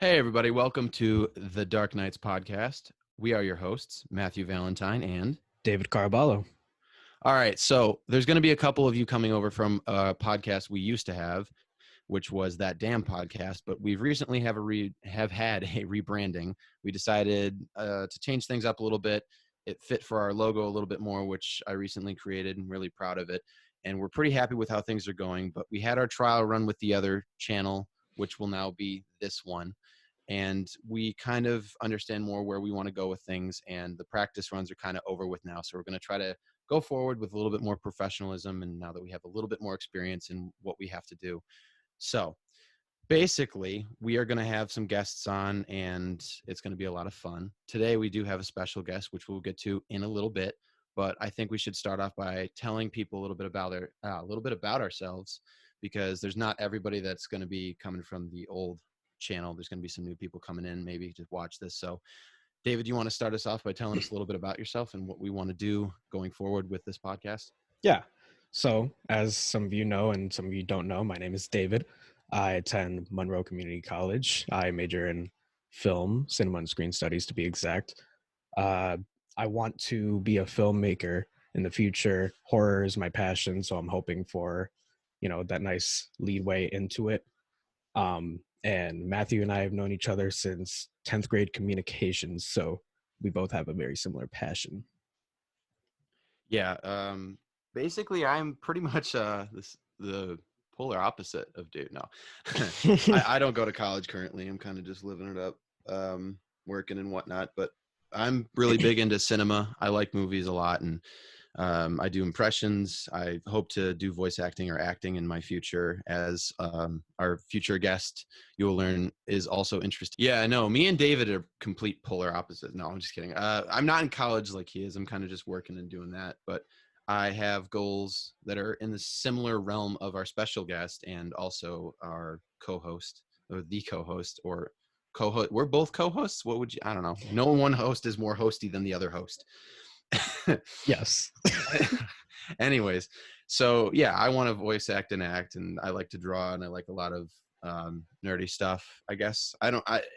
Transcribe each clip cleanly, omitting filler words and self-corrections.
Hey, everybody. Welcome to the Dark Knights podcast. We are your hosts, Matthew Valentine and David Caraballo. All right. So there's going to be a couple of you coming over from a podcast we used to have, which was That Damn Podcast, but we've recently have had a rebranding. We decided to change things up a little bit. It fit for our logo a little bit more, which I recently created and really proud of it. And we're pretty happy with how things are going, but we had our trial run with the other channel, which will now be this one. And we kind of understand more where we want to go with things, and the practice runs are kind of over with now. So we're going to try to go forward with a little bit more professionalism, and now that we have a little bit more experience in what we have to do. So basically, we are going to have some guests on, and it's going to be a lot of fun. Today, we do have a special guest, which we'll get to in a little bit. But I think we should start off by telling people a little bit about ourselves, because there's not everybody that's going to be coming from the old channel. There's going to be some new people coming in, maybe to watch this. So, David, you want to start us off by telling us a little bit about yourself and what we want to do going forward with this podcast? Yeah. So, as some of you know and some of you don't know, my name is David. I attend Monroe Community College. I major in film, cinema, and screen studies, to be exact. I want to be a filmmaker in the future. Horror is my passion, so I'm hoping for, that nice leadway into it. And Matthew and I have known each other since 10th grade communications, so we both have a very similar passion. Yeah. Basically, I'm pretty much the polar opposite of Dave. No, I don't go to college currently. I'm kind of just living it up, working and whatnot. But I'm really big into cinema. I like movies a lot, and I do impressions. I hope to do voice acting or acting in my future, as our future guest, you will learn, is also interested. Yeah, no, me and David are complete polar opposites. No, I'm just kidding. I'm not in college like he is. I'm kind of just working and doing that. But I have goals that are in the similar realm of our special guest and also our co-host, or the co-host, or co-host. We're both co-hosts. What would you? I don't know. No one host is more hosty than the other host. Yes. Anyways, so yeah, I want to voice act, and I like to draw, and I like a lot of nerdy stuff. I guess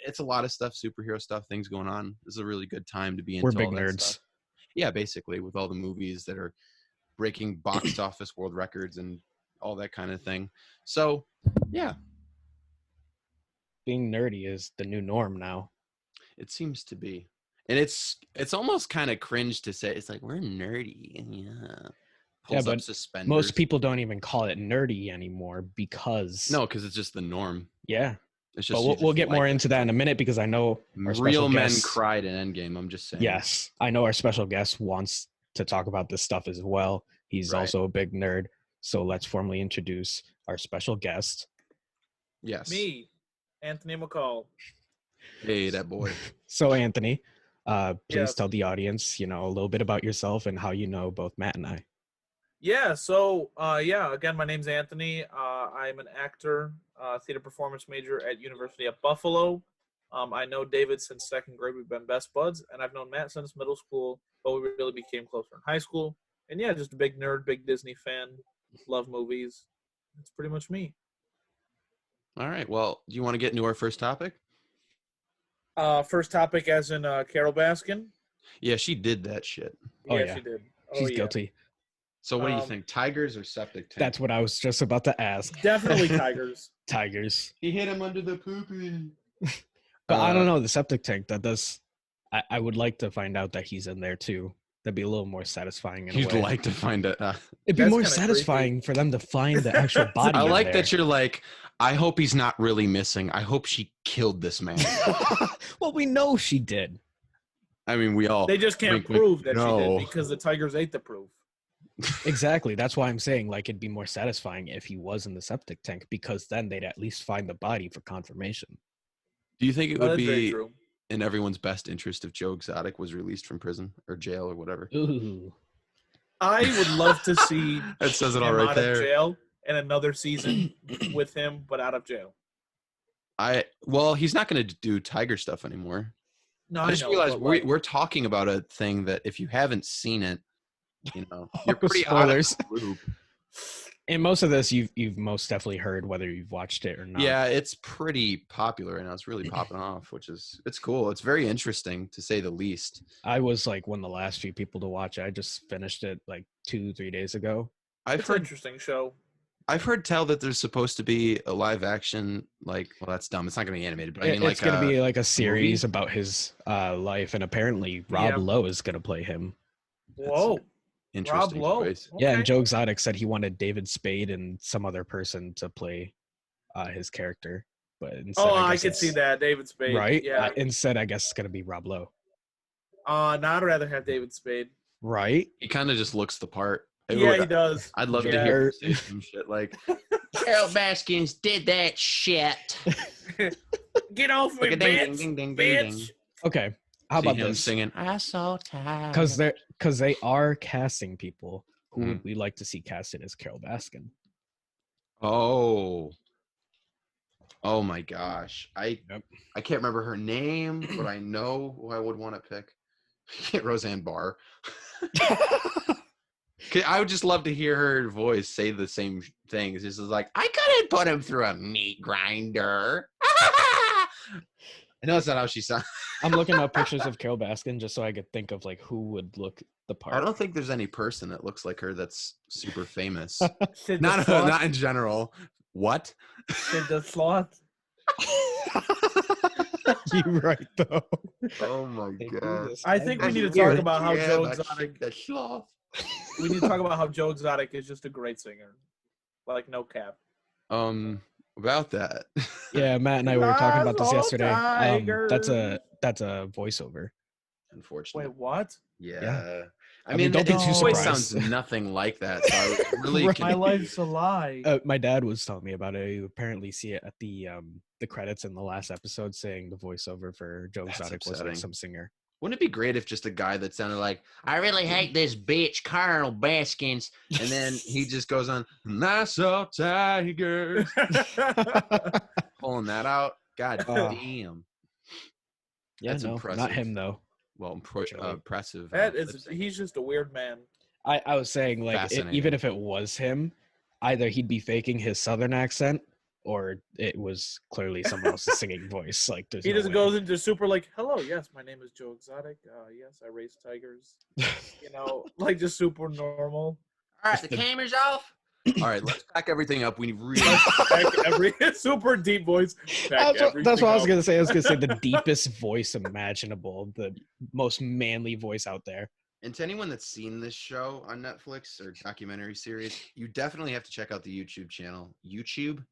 it's a lot of stuff, superhero stuff, things going on. This is a really good time to be into. We're big all that nerds. Stuff. Yeah, basically, with all the movies that are breaking box office world records and all that kind of thing. So yeah, Being nerdy is the new norm now. it seems to be. And it's almost kind of cringe to say. It's like, we're nerdy. Yeah. Pulls up suspenders. Most people don't even call it nerdy anymore because... No, because it's just the norm. Yeah. It's just, but we'll get more into that in a minute, because I know our real men guest, cried in Endgame. I'm just saying. Yes. I know our special guest wants to talk about this stuff as well. He's also a big nerd. So let's formally introduce our special guest. Yes. Me, Anthony McCall. Hey, that boy. So, Anthony, please Yes. tell the audience, a little bit about yourself and how you know both Matt and I. Yeah, so, again, my name's Anthony. I'm an actor, theater performance major at University of Buffalo. I know David since second grade. We've been best buds, and I've known Matt since middle school, but we really became closer in high school. And yeah, just a big nerd, big Disney fan, love movies. That's pretty much me. All right. Well, do you want to get into our first topic? First topic as in Carol Baskin. Yeah, she did that shit. Oh, Yeah, yeah. she did. She's guilty. So what do you think? Tigers or septic tank? That's what I was just about to ask. Definitely Tigers. Tigers. He hit him under the poopy. But I don't know, the septic tank, that does... I would like to find out that he's in there, too. That'd be a little more satisfying. You'd like to find it. It'd be That's more kinda satisfying for them to find the actual body. I in like there. that you're like, I hope he's not really missing. I hope she killed this man. Well, we know she did. I mean, we all... They just can't wink, wink, prove that she no. did, because the Tigers ate the proof. Exactly. That's why I'm saying, like, it'd be more satisfying if he was in the septic tank, because then they'd at least find the body for confirmation. Do you think it Well, would that's very be true. in everyone's best interest if Joe Exotic was released from prison or jail or whatever? Ooh. I would love to see That says it all him right out there. of jail and another season with him, but out of jail. Well, he's not going to do Tiger stuff anymore. No, I just know, realized but, like, we're talking about a thing that if you haven't seen it, you're Oh, pretty out of spoilers. the loop. And most of this you've most definitely heard, whether you've watched it or not. Yeah, it's pretty popular right now. It's really popping off, it's cool. It's very interesting to say the least. I was like one of the last few people to watch it. I just finished it like 2-3 days ago. It's an interesting show. I've heard tell that there's supposed to be a live action, like, well, that's dumb. It's not going to be animated, but I mean, it's going to be like a series movie? about his life, and apparently Rob Lowe is going to play him. Whoa. Interesting Rob Lowe. choice. Yeah, and Joe Exotic said he wanted David Spade and some other person to play his character, but instead, I could see that, David Spade. Right? Yeah. Instead, I guess it's gonna be Rob Lowe. No, I'd rather have David Spade. Right? He kind of just looks the part. He does. I'd love to hear him say some shit like, Carol Baskins did that shit. Get off me, bitch. Ding, ding, ding, bitch. Okay. How about him this? singing, I saw time. Because they are casting people who Mhm. we like to see casted as Carol Baskin. Oh my gosh. I can't remember her name, but I know who I would want to pick. Roseanne Barr. I would just love to hear her voice say the same things. This is like, I couldn't put him through a meat grinder. I know that's not how she sounds. I'm looking up pictures of Carol Baskin just so I could think of like who would look the part. I don't think there's any person that looks like her that's super famous. Sid not in general. What? Sid the Sloth. You're right though. Oh my god. I think we need to talk about how Joe Exotic. We need to talk about how Joe Exotic is just a great singer, like no cap. About that. Yeah, Matt and I were talking about this yesterday. That's a voiceover. Unfortunately. Wait, what? Yeah. I mean, don't be too voice surprised. Sounds nothing like that. So I was really My life's a lie. My dad was telling me about it. You apparently see it at the credits in the last episode saying the voiceover for Joe Exotic was like some singer. Wouldn't it be great if just a guy that sounded like, I really hate this bitch, Carl Baskins, and then he just goes on, Nassau Tigers, pulling that out? God damn. Yeah, that's impressive. Not him though. Well, impressive. He's just a weird man. I was saying, like, even if it was him, either he'd be faking his southern accent or it was clearly someone else's singing voice. Like, he just goes into super like, hello, yes, my name is Joe Exotic. Yes, I raise tigers. You know, like just super normal. All right, the camera's off. All right, let's pack everything up. We really super deep voice. That's what I was gonna say. I was gonna say the deepest voice imaginable, the most manly voice out there. And to anyone that's seen this show on Netflix or documentary series, you definitely have to check out the YouTube channel. YouTube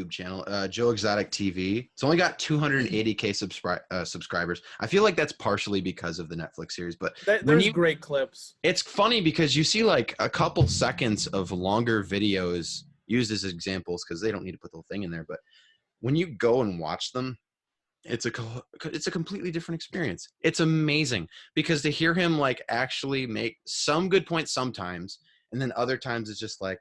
channel, Joe Exotic TV. It's only got 280K subscribers. I feel like that's partially because of the Netflix series, but there's great clips. It's funny because you see like a couple seconds of longer videos used as examples because they don't need to put the whole thing in there. But when you go and watch them, it's a completely different experience. It's amazing because to hear him like actually make some good points sometimes, and then other times it's just like,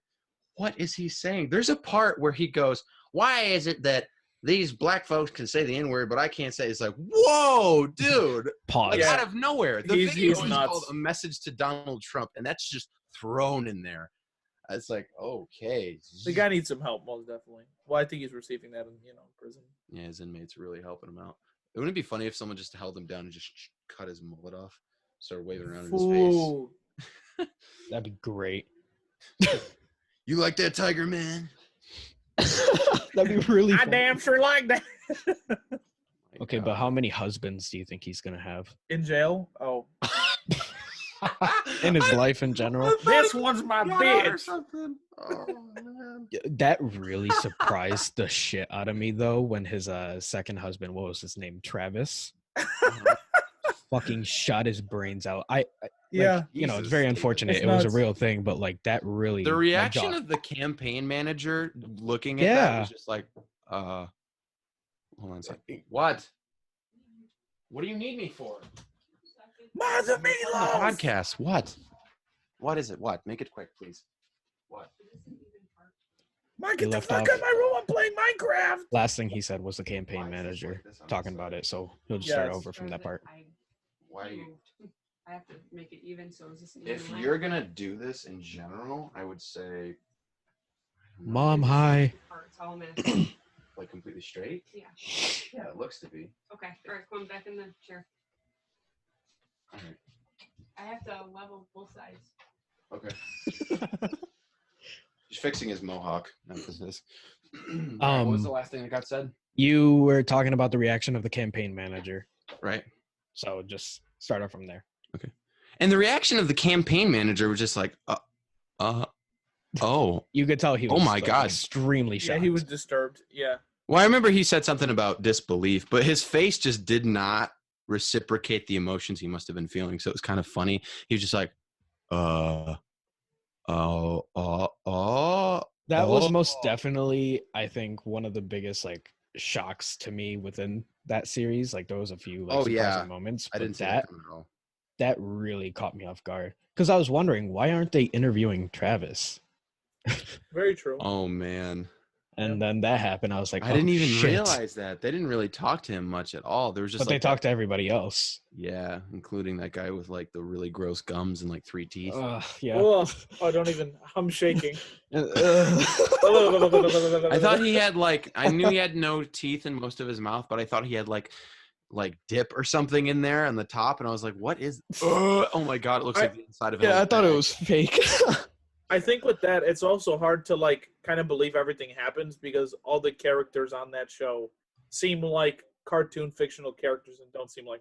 what is he saying? There's a part where he goes, why is it that these black folks can say the N-word, but I can't say it? It's like, whoa, dude. Pause. Like, out of nowhere. The video is called A Message to Donald Trump, and that's just thrown in there. It's like, okay. The guy needs some help, most definitely. Well, I think he's receiving that in, prison. Yeah, his inmates are really helping him out. Wouldn't it be funny if someone just held him down and just cut his mullet off, started waving around in his face? That'd be great. You like that, Tiger Man? That'd be really I damn sure like that. Okay, but how many husbands do you think he's going to have? In jail? Oh. In his life in general? This one's my bitch. Oh, man. That really surprised the shit out of me, though, when his second husband, what was his name? Travis? Fucking shot his brains out. It's very unfortunate. It was a real thing, but like that really. The reaction of the campaign manager looking at that was just like, hold on a second. What? What do you need me for? Mother Meatloaf! Podcast. What? What is it? What? Make it quick, please. What? Mike, get the fuck out of my room. I'm playing Minecraft. Last thing he said was the campaign manager talking about it, so he'll just start over from that part. Why? I have to make it even, so is this an If even you're gonna do this in general, I would say Mom, hi. It's all missed. like completely straight. Yeah. Yeah, it looks to be. Okay. All right, come back in the chair. All right. I have to level both sides. Okay. He's fixing his mohawk. Emphasis. All right, what was the last thing that got said? You were talking about the reaction of the campaign manager. Right. So just start off from there. Okay. And the reaction of the campaign manager was just like, oh. You could tell he was my God. extremely shocked. Yeah, he was disturbed. Yeah. Well, I remember he said something about disbelief, but his face just did not reciprocate the emotions he must have been feeling. So it was kind of funny. He was just like, That was most definitely, I think, one of the biggest like shocks to me within that series. Like there was a few like surprising moments. I didn't see that coming at all. That really caught me off guard. Because I was wondering, why aren't they interviewing Travis? Very true. Oh man. And then that happened. I was like, I didn't even shit. realize that. They didn't really talk to him much at all. There was just But they talked to everybody else. Yeah, including that guy with like the really gross gums and like 3 teeth. Yeah. Oh, don't even. I'm shaking. I thought he had like, I knew he had no teeth in most of his mouth, but I thought he had like dip or something in there on the top, and I was like, what is? Oh my God, it looks like the inside of it. Yeah, I thought it was fake. I think with that, it's also hard to like kind of believe everything happens because all the characters on that show seem like cartoon fictional characters and don't seem like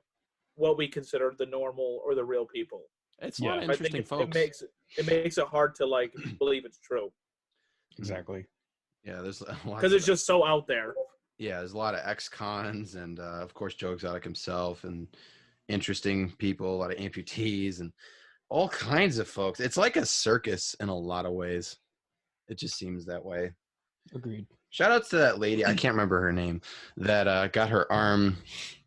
what we consider the normal or the real people. It's a lot of interesting folks. It makes it hard to like believe it's true. Exactly. Yeah, there's because it's just so out there. Yeah, there's a lot of ex-cons and of course Joe Exotic himself and interesting people, a lot of amputees and all kinds of folks. It's like a circus in a lot of ways. It just seems that way. Agreed. Shout outs to that lady, I can't remember her name, that got her arm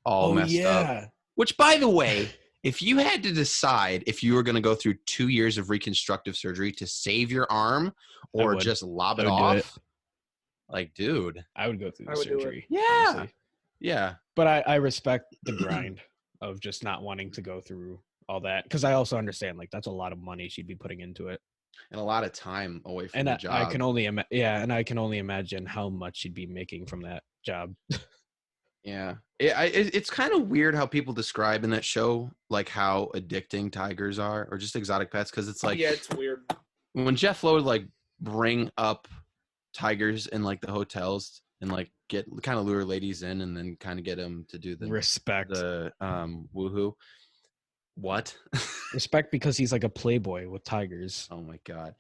all messed up. Which, by the way, if you had to decide if you were going to go through 2 years of reconstructive surgery to save your arm or just lob it off, like, dude. I would go through the surgery. Yeah. Honestly. Yeah. But I respect the grind of just not wanting to go through all that, because I also understand like that's a lot of money she'd be putting into it and a lot of time away from the job. I can only imagine how much she'd be making from that job. Yeah, it's kind of weird how people describe in that show like how addicting tigers are or just exotic pets, because it's like, yeah, it's weird when Jeff Lowe would like bring up tigers in like the hotels and like get kind of lure ladies in and then kind of get them to do the woohoo. What? Respect, because he's like a playboy with tigers. Oh my God.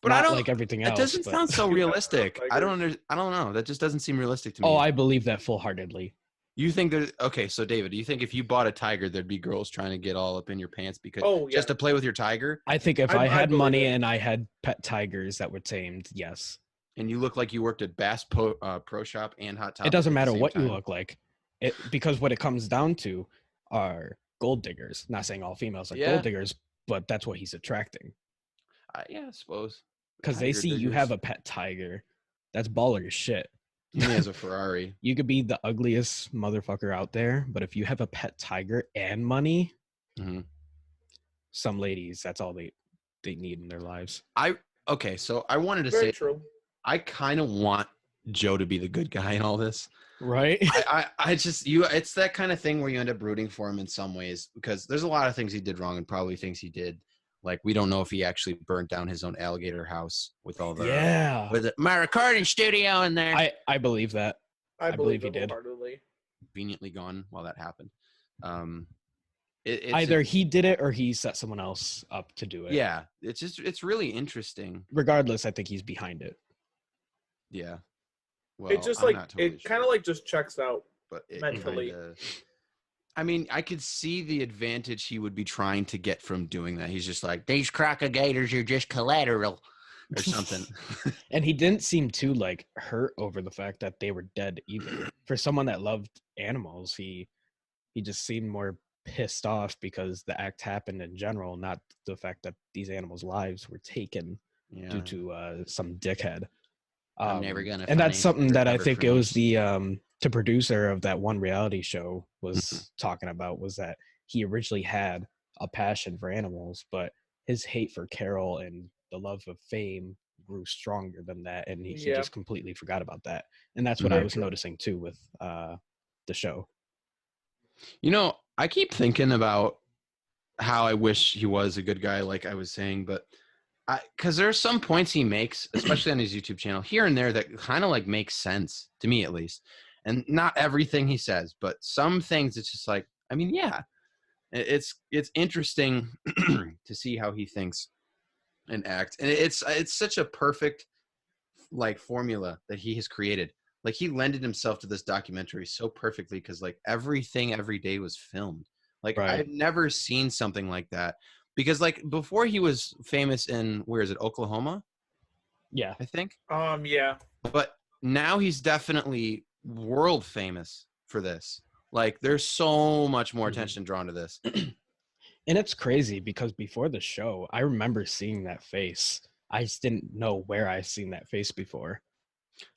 But not I don't like everything else. That doesn't sound so realistic. I don't know. That just doesn't seem realistic to me. Oh, I believe that full-heartedly. You think there's okay? So David, do you think if you bought a tiger, there'd be girls trying to get all up in your pants because just to play with your tiger? I think if I had money and I had pet tigers that were tamed, yes. And you look like you worked at Bass Pro Shop and Hot Topic. It doesn't matter what you look like, because what it comes down to are gold diggers. Not saying all females are gold diggers, but that's what he's attracting. Yeah, I suppose. Because they see you have a pet tiger. That's baller as shit. He has a Ferrari. You could be the ugliest motherfucker out there, but if you have a pet tiger and money, some ladies, that's all they need in their lives. So I wanted to Very say, true. I kind of want Joe to be the good guy in all this. Right? I just, it's that kind of thing where you end up rooting for him in some ways, because there's a lot of things he did wrong and probably things he did. Like, we don't know if he actually burnt down his own alligator house with all the with my recording studio in there. I believe that. I believe he did. Conveniently gone while that happened. Either he did it or he set someone else up to do it. Yeah, it's really interesting. Regardless, I think he's behind it. Yeah. Well, it just kind of like just checks out, but mentally. I mean, I could see the advantage he would be trying to get from doing that. He's just like, these crocodiles are just collateral or something. And he didn't seem too like hurt over the fact that they were dead either. For someone that loved animals, he just seemed more pissed off because the act happened in general, not the fact that these animals' lives were taken due to some dickhead. I'm never gonna. And that's something that I think it was the producer of that one reality show was talking about, was that he originally had a passion for animals, but his hate for Carol and the love of fame grew stronger than that, and he Yeah. just completely forgot about that. And that's what I Very was true. noticing too with the show. You know, I keep thinking about how I wish he was a good guy, like I was saying, but because there are some points he makes, especially on his YouTube channel, here and there, that kind of like makes sense to me, at least. And not everything he says, but some things it's just like, I mean, yeah, it's interesting to see how he thinks and acts, and it's such a perfect like formula that he has created. Like he lended himself to this documentary so perfectly because like everything every day was filmed. Like Right. I've never seen something like that because like before he was famous in where is it, Oklahoma, Yeah. I think. Yeah. But now he's definitely world famous for this. Like there's so much more Mhm. attention drawn to this. And it's crazy because before the show, I remember seeing that face. I just didn't know where I seen that face before.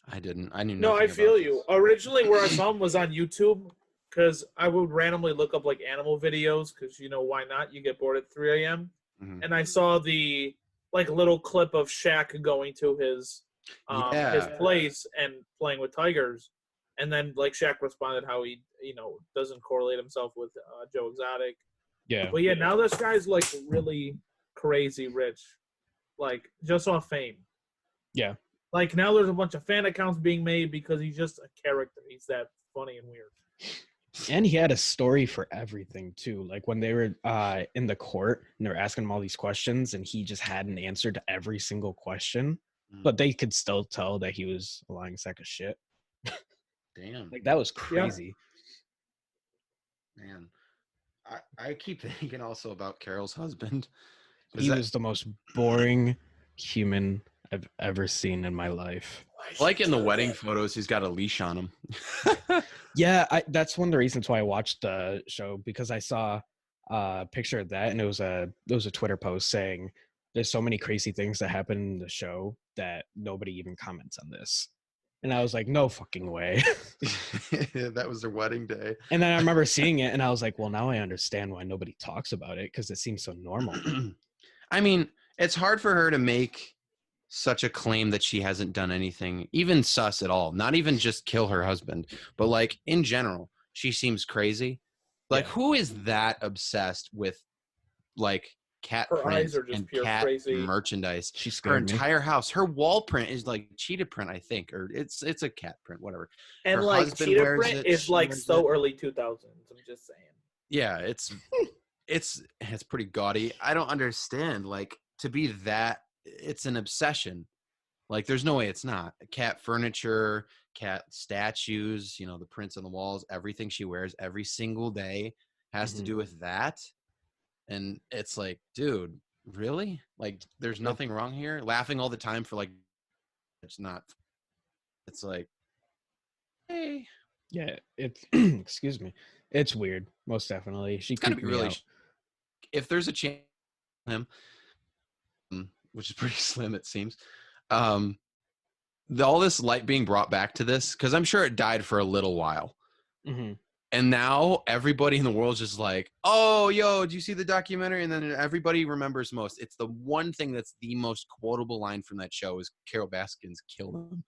I didn't. I knew No, nothing I about feel this. you. Originally, where I saw him was on YouTube because I would randomly look up like animal videos because why not? You get bored at 3 a.m. Mhm. And I saw the like little clip of Shaq going to his Yeah. place and playing with tigers, and then like Shaq responded how he doesn't correlate himself with Joe Exotic. Yeah. But yeah, now this guy's like really crazy rich, like just off fame. Yeah. Like now there's a bunch of fan accounts being made because he's just a character. He's that funny and weird. And he had a story for everything too. Like when they were in the court and they were asking him all these questions, and he just had an answer to every single question, but they could still tell that he was a lying sack of shit. Damn. Like that was crazy. Man. I keep thinking also about Carol's husband. He was the most boring human I've ever seen in my life. Like in the wedding photos, he's got a leash on him. Yeah, that's one of the reasons why I watched the show, because I saw a picture of that, and it was a Twitter post saying there's so many crazy things that happen in the show that nobody even comments on this. And I was like, no fucking way. That was their wedding day. And then I remember seeing it and I was like, well, now I understand why nobody talks about it, because it seems so normal. I mean, it's hard for her to make such a claim that she hasn't done anything, even sus at all. Not even just kill her husband, but like in general, she seems crazy. Like Yeah. who is that obsessed with like cat Her prints eyes are just and pure cat crazy. merchandise? She Her scared me. entire house, her wall print is like cheetah print, I think, or it's a cat print, whatever. And Her like husband cheetah wears print it, is she like wears so it. early 2000s. I'm just saying. Yeah, it's pretty gaudy. I don't understand. Like to be that, it's an obsession. Like there's no way it's not. Cat furniture, cat statues, the prints on the walls, everything she wears every single day has to Mhm. do with that. And it's like, dude, really? Like there's nothing wrong here? Laughing all the time for like it's not. It's like, hey, Yeah, it's excuse me. It's weird, most definitely. She it's gotta creeped be me really out. if there's a chance him, which is pretty slim it seems. Um all this light being brought back to this, because I'm sure it died for a little while. Mm-hmm. And now everybody in the world is just like, oh, yo, did you see the documentary? And then everybody remembers most. It's the one thing that's the most quotable line from that show is Carol Baskin's kill him.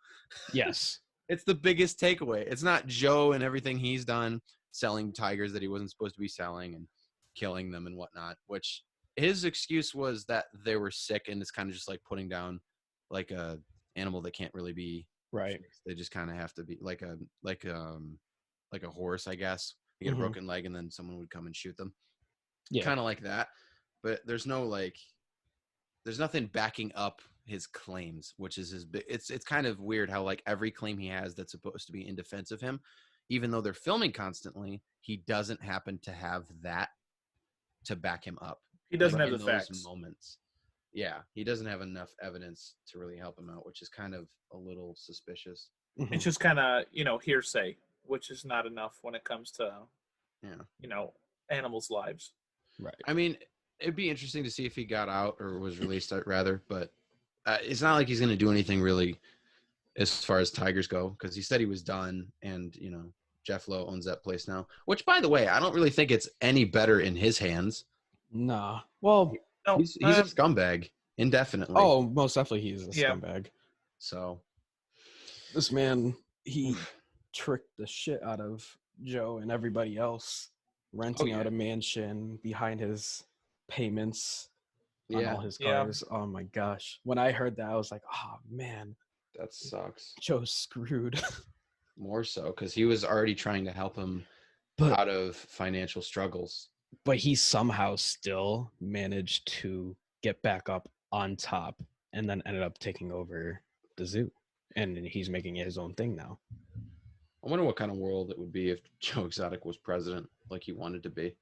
Yes. It's the biggest takeaway. It's not Joe and everything he's done, selling tigers that he wasn't supposed to be selling and killing them and whatnot, which his excuse was that they were sick, and it's kind of just like putting down like a animal that can't really be Right. fixed. They just kind of have to be like a horse, I guess. You get Mhm. a broken leg and then someone would come and shoot them. Yeah. Kind of like that. But there's nothing backing up his claims, which is it's kind of weird how like every claim he has that's supposed to be in defense of him, even though they're filming constantly, he doesn't happen to have that to back him up. He doesn't have in the those facts. moments. Yeah, he doesn't have enough evidence to really help him out, which is kind of a little suspicious. Mhm. It's just kind of hearsay, which is not enough when it comes to animals' lives. Right. I mean, it'd be interesting to see if he got out or was released rather, but it's not like he's going to do anything really as far as tigers go, because he said he was done, and Jeff Lowe owns that place now, which by the way, I don't really think it's any better in his hands Nah. Well, No, He's a scumbag indefinitely. oh, most definitely he's a Yeah. scumbag. So This man, he oof. tricked the shit out of Joe and everybody else, renting out yeah. a mansion behind his payments on Yeah, all his Yeah. cars. Oh my gosh. When I heard that, I was like, oh man, that sucks. Joe's screwed. More so because he was already trying to help him But out of financial struggles. but he somehow still managed to get back up on top and then ended up taking over the zoo. And he's making it his own thing now. I wonder what kind of world it would be if Joe Exotic was president, like he wanted to be.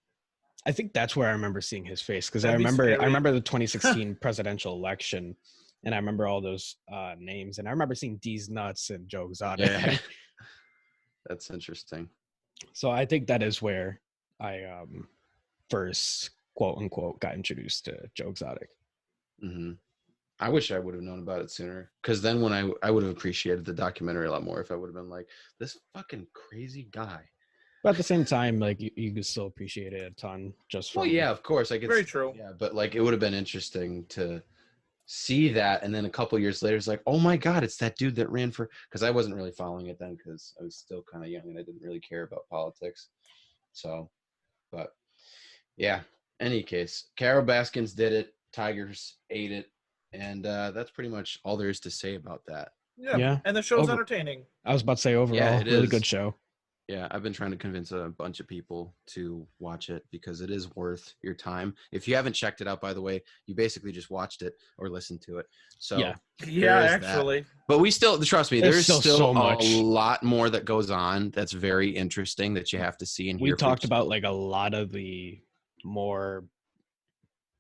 I think that's where I remember seeing his face because I That'd be remember scary. the 2016 presidential election, and I remember all those names, and I remember seeing D's nuts and Joe Exotic. Yeah, that's interesting. So I think that is where I first quote unquote got introduced to Joe Exotic. Hmm. I wish I would have known about it sooner, because then when I would have appreciated the documentary a lot more if I would have been like, this fucking crazy guy. But at the same time, like you could still appreciate it a ton just from Well, yeah, of course, I could. Very true. Yeah, but like it would have been interesting to see that, and then a couple years later, it's like, oh my god, it's that dude that ran for. Because I wasn't really following it then, because I was still kind of young and I didn't really care about politics. So, but yeah. Any case, Carol Baskins did it. Tigers ate it, and that's pretty much all there is to say about that. Yeah. Yeah. And the show's Over- entertaining. I was about to say overall, Yeah, it really is. good show. Yeah, I've been trying to convince a bunch of people to watch it because it is worth your time. If you haven't checked it out, by the way, you basically just watched it or listened to it. So Yeah. Yeah, is that. actually. But we still, trust me, There's there's still still so a much. lot more that goes on that's very interesting that you have to see and We hear. for talked yourself. about like a lot of the more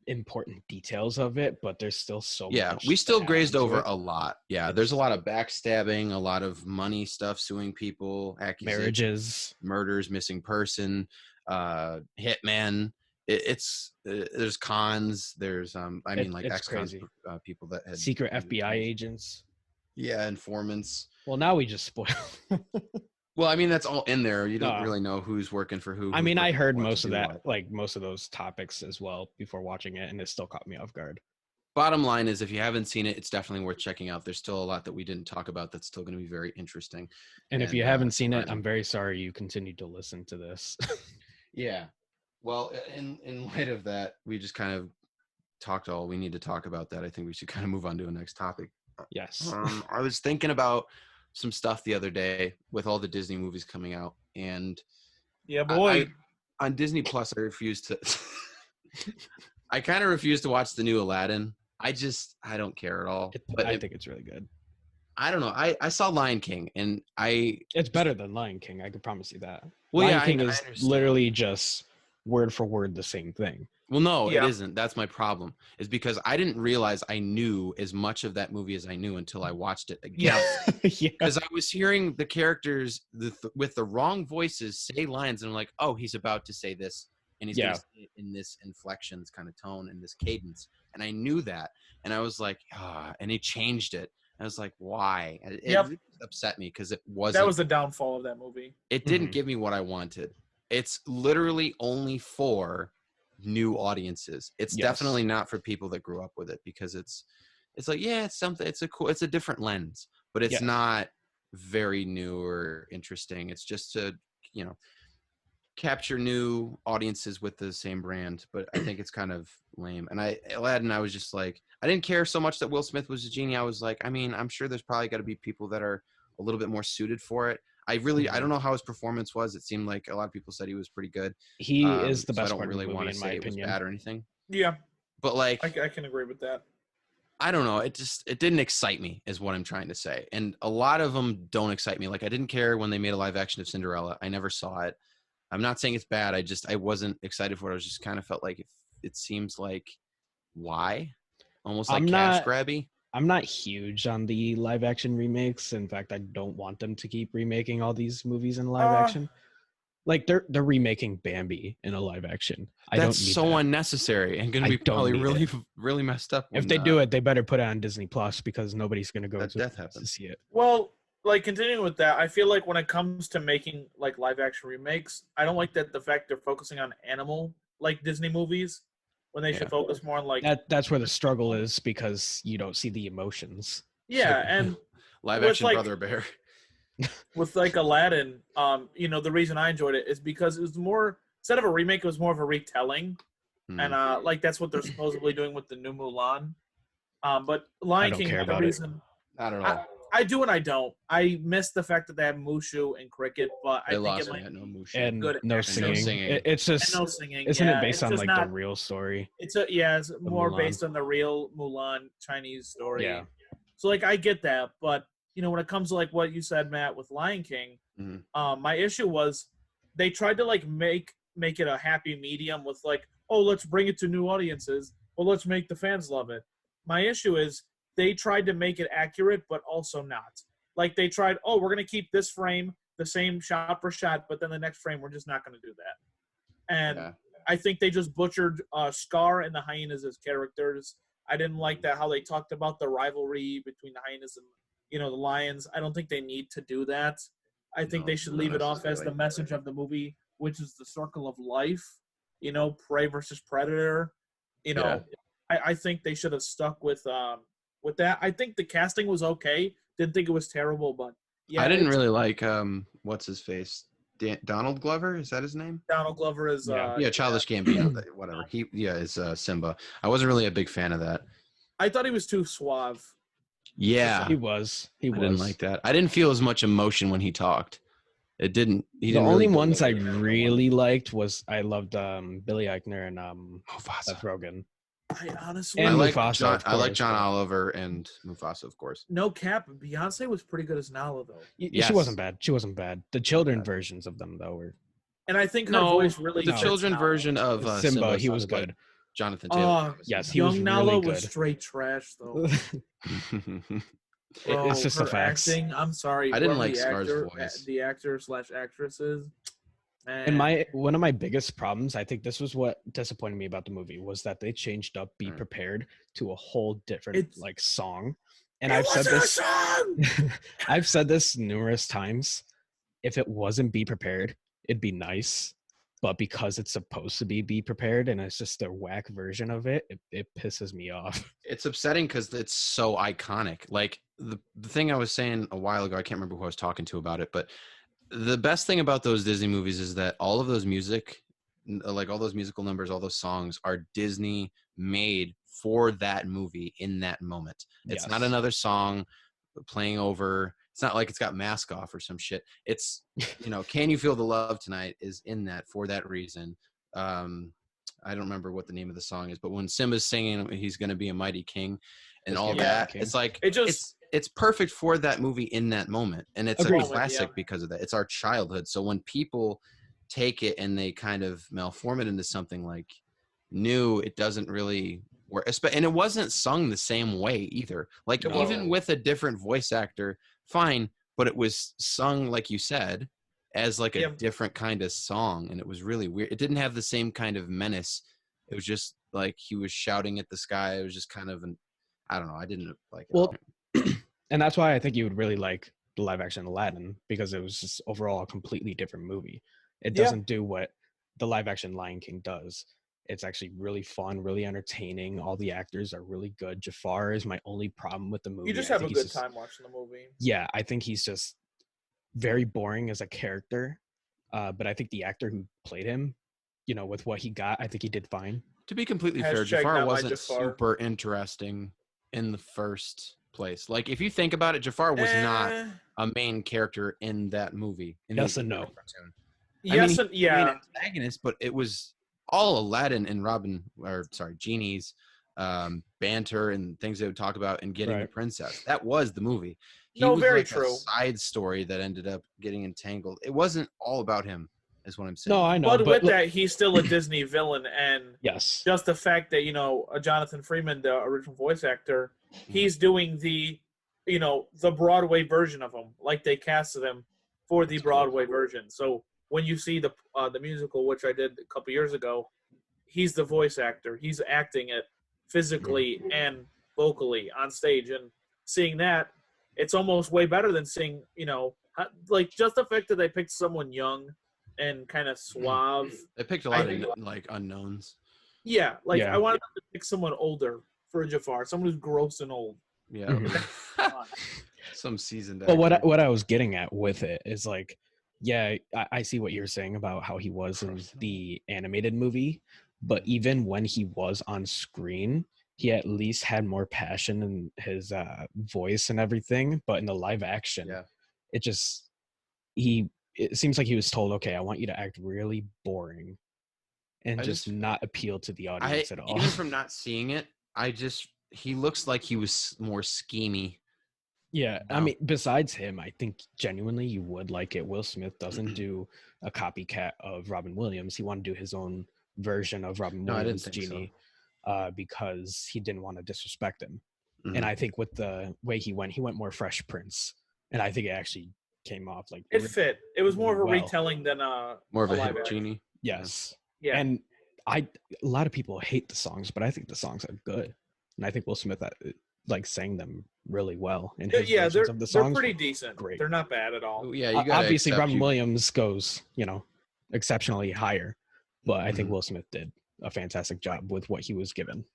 important details of it, but there's still so Yeah, much. we still to add grazed into over it. a lot. Yeah, there's a lot of backstabbing, a lot of money stuff, suing people, accusations, Marriages. murders, missing person, hitmen. It's there's cons. There's I mean like It's ex-cons, crazy. people that had Secret FBI agents. Yeah, informants. Well, now we just spoil. Well, I mean that's all in there. You don't No. really know who's working for who. I who's mean, I working for heard what to most of do that, what. like most of those topics as well before watching it, and it still caught me off guard. Bottom line is, if you haven't seen it, it's definitely worth checking out. There's still a lot that we didn't talk about that's still going to be very interesting. And if you haven't seen it, surprising. I'm very sorry you continued to listen to this. Yeah. Well, in light of that, we just kind of talked all we need to talk about that. I think we should kind of move on to a next topic. Yes. I was thinking about some stuff the other day with all the Disney movies coming out, and Yeah, boy. on Disney Plus, I refuse to. I kind of refuse to watch the new Aladdin. I don't care at all. I think it's really good. I don't know. I saw Lion King, and It's better than Lion King. I can promise you that. Well, Lion yeah, King I is understand. literally just word for word the same thing. Well, no, Yeah. it isn't. That's my problem. Is because I didn't realize I knew as much of that movie as I knew until I watched it again. Yeah. Because I was hearing the characters with the wrong voices say lines, and I'm like, oh, he's about to say this, and he's going to say it in this inflections kind of tone and this cadence, and I knew that, and I was like, and he changed it. I was like, why? It really upset me because it wasn't. That was the downfall of that movie. It didn't give me what I wanted. It's literally only for new audiences. It's definitely not for people that grew up with it, because it's like, yeah, it's something, it's a different lens, but it's not very new or interesting. It's just to, capture new audiences with the same brand, but I think it's kind of lame. And Aladdin, I was just like, I didn't care so much that Will Smith was a genie. I was like, I mean, I'm sure there's probably got to be people that are a little bit more suited for it. I don't know how his performance was. It seemed like a lot of people said he was pretty good. He is the best I don't part really of the want movie, to in my say it was opinion. bad or anything. Yeah, But like, I can agree with that. I don't know. It didn't excite me, is what I'm trying to say. And a lot of them don't excite me. Like, I didn't care when they made a live action of Cinderella. I never saw it. I'm not saying it's bad. I wasn't excited for it. I was just kind of felt like it seems like, why? Almost like cash grabby. I'm not huge on the live action remakes. In fact, I don't want them to keep remaking all these movies in live action. Like they're remaking Bambi in a live action. That's so unnecessary and going to be probably really messed up. If they do it, they better put it on Disney Plus, because nobody's going to go to see it. Well, like, continuing with that, I feel like when it comes to making like live action remakes, I don't like that the fact they're focusing on animal like Disney movies. when they should focus more on like that's where the struggle is, because you don't see the emotions. yeah, and Live with, action like- Brother Bear. with like Aladdin, the reason I enjoyed it is because it was more, instead of a remake, it was more of a retelling, and like that's what they're supposedly doing with the new Mulan. But Lion don't King, care the about it. reason Not at all. I do and I don't. I miss the fact that they have Mushu and Cricket, but I They think lost it me might at no Mushu. And good no acting. singing. singing. It's just, and no singing. isn't yeah, it based it's on just like not, the real story? it's more Mulan. based on the real Mulan Chinese story. Yeah. So like I get that, but when it comes to like what you said, Matt, with Lion King, my issue was they tried to like make it a happy medium with like, oh, let's bring it to new audiences. Well, let's make the fans love it. My issue is they tried to make it accurate, but also not. Like they tried, oh, we're gonna keep this frame the same shot for shot, but then the next frame we're just not gonna do that. And I think they just butchered Scar and the hyenas as characters. I didn't like that how they talked about the rivalry between the hyenas and the lions. I don't think they need to do that. I think they should leave it off as the message of the movie, which is the circle of life. Prey versus predator. I think they should have stuck with that. I think the casting was okay. Didn't think it was terrible, but yeah, I didn't really like what's his face, Donald Glover, is that his name? Donald Glover is Childish Gambino, whatever. He is Simba. I wasn't really a big fan of that. I thought he was too suave. Yeah, He was. I didn't like that. I didn't feel as much emotion when he talked. It didn't. He The didn't only really ones I deliver. really liked was I loved Billy Eichner and Mufasa. Seth Rogen. I honestly, And I like Mufasa, John. of I like course, John but- Oliver and Mufasa, of course. no cap. Beyonce was pretty good as Nala though, Yes. She wasn't bad. She wasn't bad. The children versions of them though were and I think her No, voice really the fits children Nala. version of Simba. He was sounded like good. Jonathan Taylor. Yes, he was Young Nala really was good. straight trash though. It's just the her facts. Acting, I'm sorry. I didn't whoever like the Scar's actor, voice. The actor/actresses. And one of my biggest problems, I think this was what disappointed me about the movie, was that they changed up "Be Prepared" to a whole different It's- song. And I've said this, I've said this numerous times. If it wasn't "Be Prepared," it'd be nice. But because it's supposed to be prepared and it's just a whack version of it, it pisses me off. It's upsetting because it's so iconic. Like the thing I was saying a while ago, I can't remember who I was talking to about it, but the best thing about those Disney movies is that all of those like all those musical numbers, all those songs are Disney made for that movie in that moment. It's not Yes. another song playing over. It's not like it's got Mask Off or some shit. It's, Can You Feel the Love Tonight is in that for that reason. I don't remember what the name of the song is, but when Simba's singing, he's going to be a mighty king and He's all gonna be a that, king. it's like, It just- it's perfect for that movie in that moment. And it's Agreed. a classic Yeah. because of that. It's our childhood. So when people take it and they kind of malform it into something like new, it doesn't really work. And it wasn't sung the same way either. Like It even wasn't. with a different voice actor, fine, but it was sung, like you said, as like a Yeah. different kind of song. And it was really weird. It didn't have the same kind of menace. It was just like he was shouting at the sky. It was just kind of I don't know. I didn't like it. Well, and that's why I think you would really like the live action Aladdin, because it was just overall a completely different movie. It Yeah. doesn't do what the live action Lion King does. It's actually really fun, really entertaining. All the actors are really good. Jafar is my only problem with the movie. You just I have a think he's good time watching the movie. Yeah, I think he's just very boring as a character. But I think the actor who played him, with what he got, I think he did fine. To be completely fair, Hashtag Jafar not my wasn't Jafar. super interesting in the first place. Like, if you think about it, Jafar was not Eh, a main character in that movie. In Yes the and no. cartoon. Yes, and he was yeah. an antagonist, but it was all Aladdin and Genie's banter and things they would talk about and getting the Right. princess. That was the movie. He No, was very like true. a side story that ended up getting entangled. It wasn't all about him, is what I'm saying. No, I know. But with look- that, he's still a Disney villain, and yes, just the fact that Jonathan Freeman, the original voice actor, he's doing the Broadway version of him, like they casted him for the That's cool. Broadway version. So when you see the musical, which I did a couple years ago, he's the voice actor. He's acting it physically and vocally on stage, and seeing that, it's almost way better than seeing like just the fact that they picked someone young and kind of suave. They picked a lot of like unknowns. Yeah, like Yeah. I wanted them to pick someone older for Jafar, someone who's gross and old. Yeah. Mhm. Some seasoned But actor. what I was getting at with it is like, yeah, I see what you're saying about how he was in the animated movie, but even when he was on screen, he at least had more passion in his voice and everything. But in the live action, Yeah. it just it seems like he was told, okay, I want you to act really boring and I just just- not appeal to the I audience at all. even from not seeing it, he looks like he was more schemy. Yeah, I No. mean, besides him, I think genuinely you would like it. Will Smith doesn't do a copycat of Robin Williams. He wanted to do his own version of Robin No, I didn't Williams' think so. Genie because he didn't want to disrespect him. Mhm. And I think with the way he went more Fresh Prince, and I think it actually came off like It really fit. It was more of a well. retelling than More of a live hip action. genie. Yes, Yeah, and a lot of people hate the songs, but I think the songs are good, and I think Will Smith like sang them really well. And his yeah, versions of the they're songs pretty were decent. great. They're not bad at all. Oh, yeah, you got Obviously Robin Williams goes, exceptionally higher, but I think Mhm. Will Smith did a fantastic job with what he was given.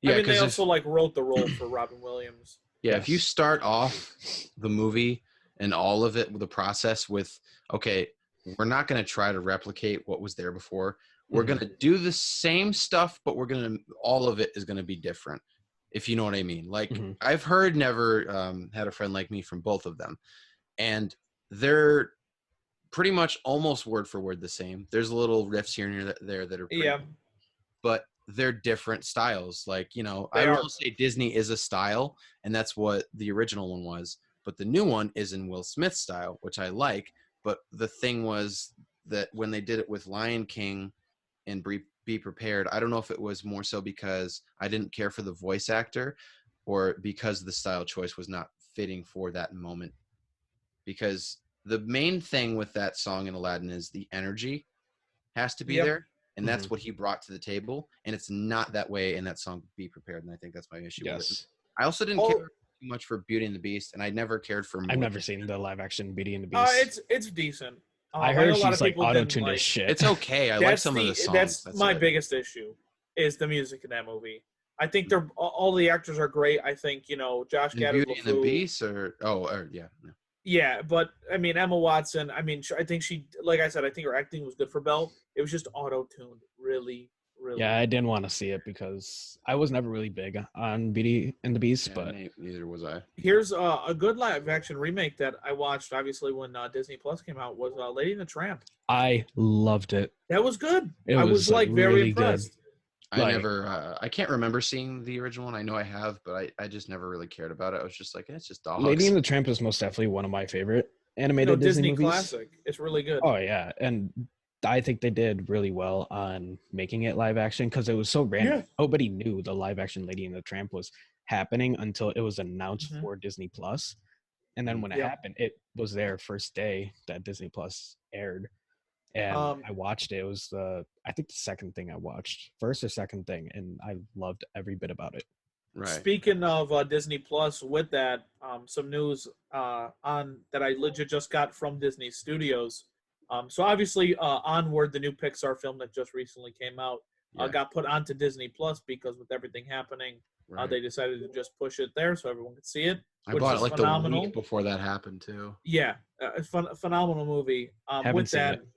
Yeah, I mean, they because also like wrote the role for Robin Williams. if you Yes. start off the movie and all of it with the process with, okay, we're not going to try to replicate what was there before. We're Mhm. going to do the same stuff, but all of it is going to be different. If you know what I mean. Like Mhm. I've heard Never Had a Friend Like Me from both of them, and they're pretty much almost word for word the same. There's little riffs here and there that are pretty, Yeah, but they're different styles. Like, They I are. will say Disney is a style, and that's what the original one was. But the new one is in Will Smith's style, which I like. But the thing was that when they did it with Lion King and Be Prepared, I don't know if it was more so because I didn't care for the voice actor or because the style choice was not fitting for that moment. Because the main thing with that song in Aladdin is the energy has to be Yep. there, and that's Mhm. what he brought to the table, and it's not that way in that song Be Prepared, and I think that's my issue with it. Yes. I also didn't Oh, care too much for Beauty and the Beast, and I never cared for I've never Mulan. seen the live action Beauty and the Beast. it's decent. I know heard a lot she's of like people didn't auto-tuned like. as shit. It's okay. I like some of the songs. That's my it. biggest issue, is the music in that movie. I think they're all the actors are great. I think Josh And Gad as Beauty and the LeFou. Beast, yeah. No. Yeah, but I mean Emma Watson. I mean, I think like I said, I think her acting was good for Belle. It was just auto tuned, really. Yeah, I didn't want to see it because I was never really big on Beauty and the Beast, Yeah, but neither was I. Here's a good live action remake that I watched. Obviously, when Disney Plus came out, was Lady and the Tramp. I loved it. That was good. It I was, was like very really good. impressed. I can't remember seeing the original one. I know I have, but I just never really cared about it. I was just like, it's just dogs. Lady and the Tramp is most definitely one of my favorite animated Disney movies. classic. It's really good. Oh yeah, and I think they did really well on making it live action because it was so random. Yeah. Nobody knew the live action Lady and the Tramp was happening until it was announced Mhm. for Disney Plus. And then when it Yep. happened, it was their first day that Disney Plus aired. And I watched it. It was I think the second thing I watched, first or second thing, and I loved every bit about it. Right. Speaking of Disney Plus, with that, some news on that I legit just got from Disney Studios. So obviously, Onward, the new Pixar film that just recently came out, Yeah. got put onto Disney Plus because with everything happening, Right. they decided to just push it there so everyone could see it. I which bought is it like phenomenal. the week before that happened too. Yeah, a phenomenal movie. Haven't With seen that, it.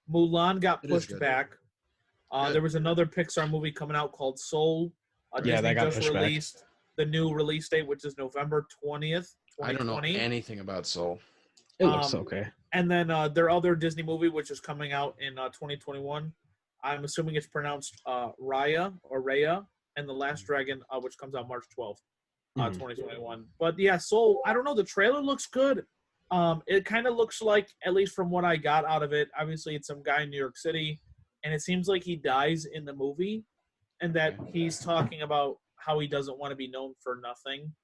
Mulan got It is pushed good. back. Good. There was another Pixar movie coming out called Soul. Yeah, Disney that got just pushed back. released the new release date, which is November 20th, I don't know 2020. anything about Soul. It looks Um, okay. And then their other Disney movie, which is coming out in 2021. I'm assuming it's pronounced Raya or Raya and the Last Dragon, which comes out March 12th, Mhm. 2021. But yeah, Soul, I don't know. The trailer looks good. It kind of looks like, at least from what I got out of it, obviously it's some guy in New York City, and it seems like he dies in the movie, and that Okay. he's talking about how he doesn't want to be known for nothing,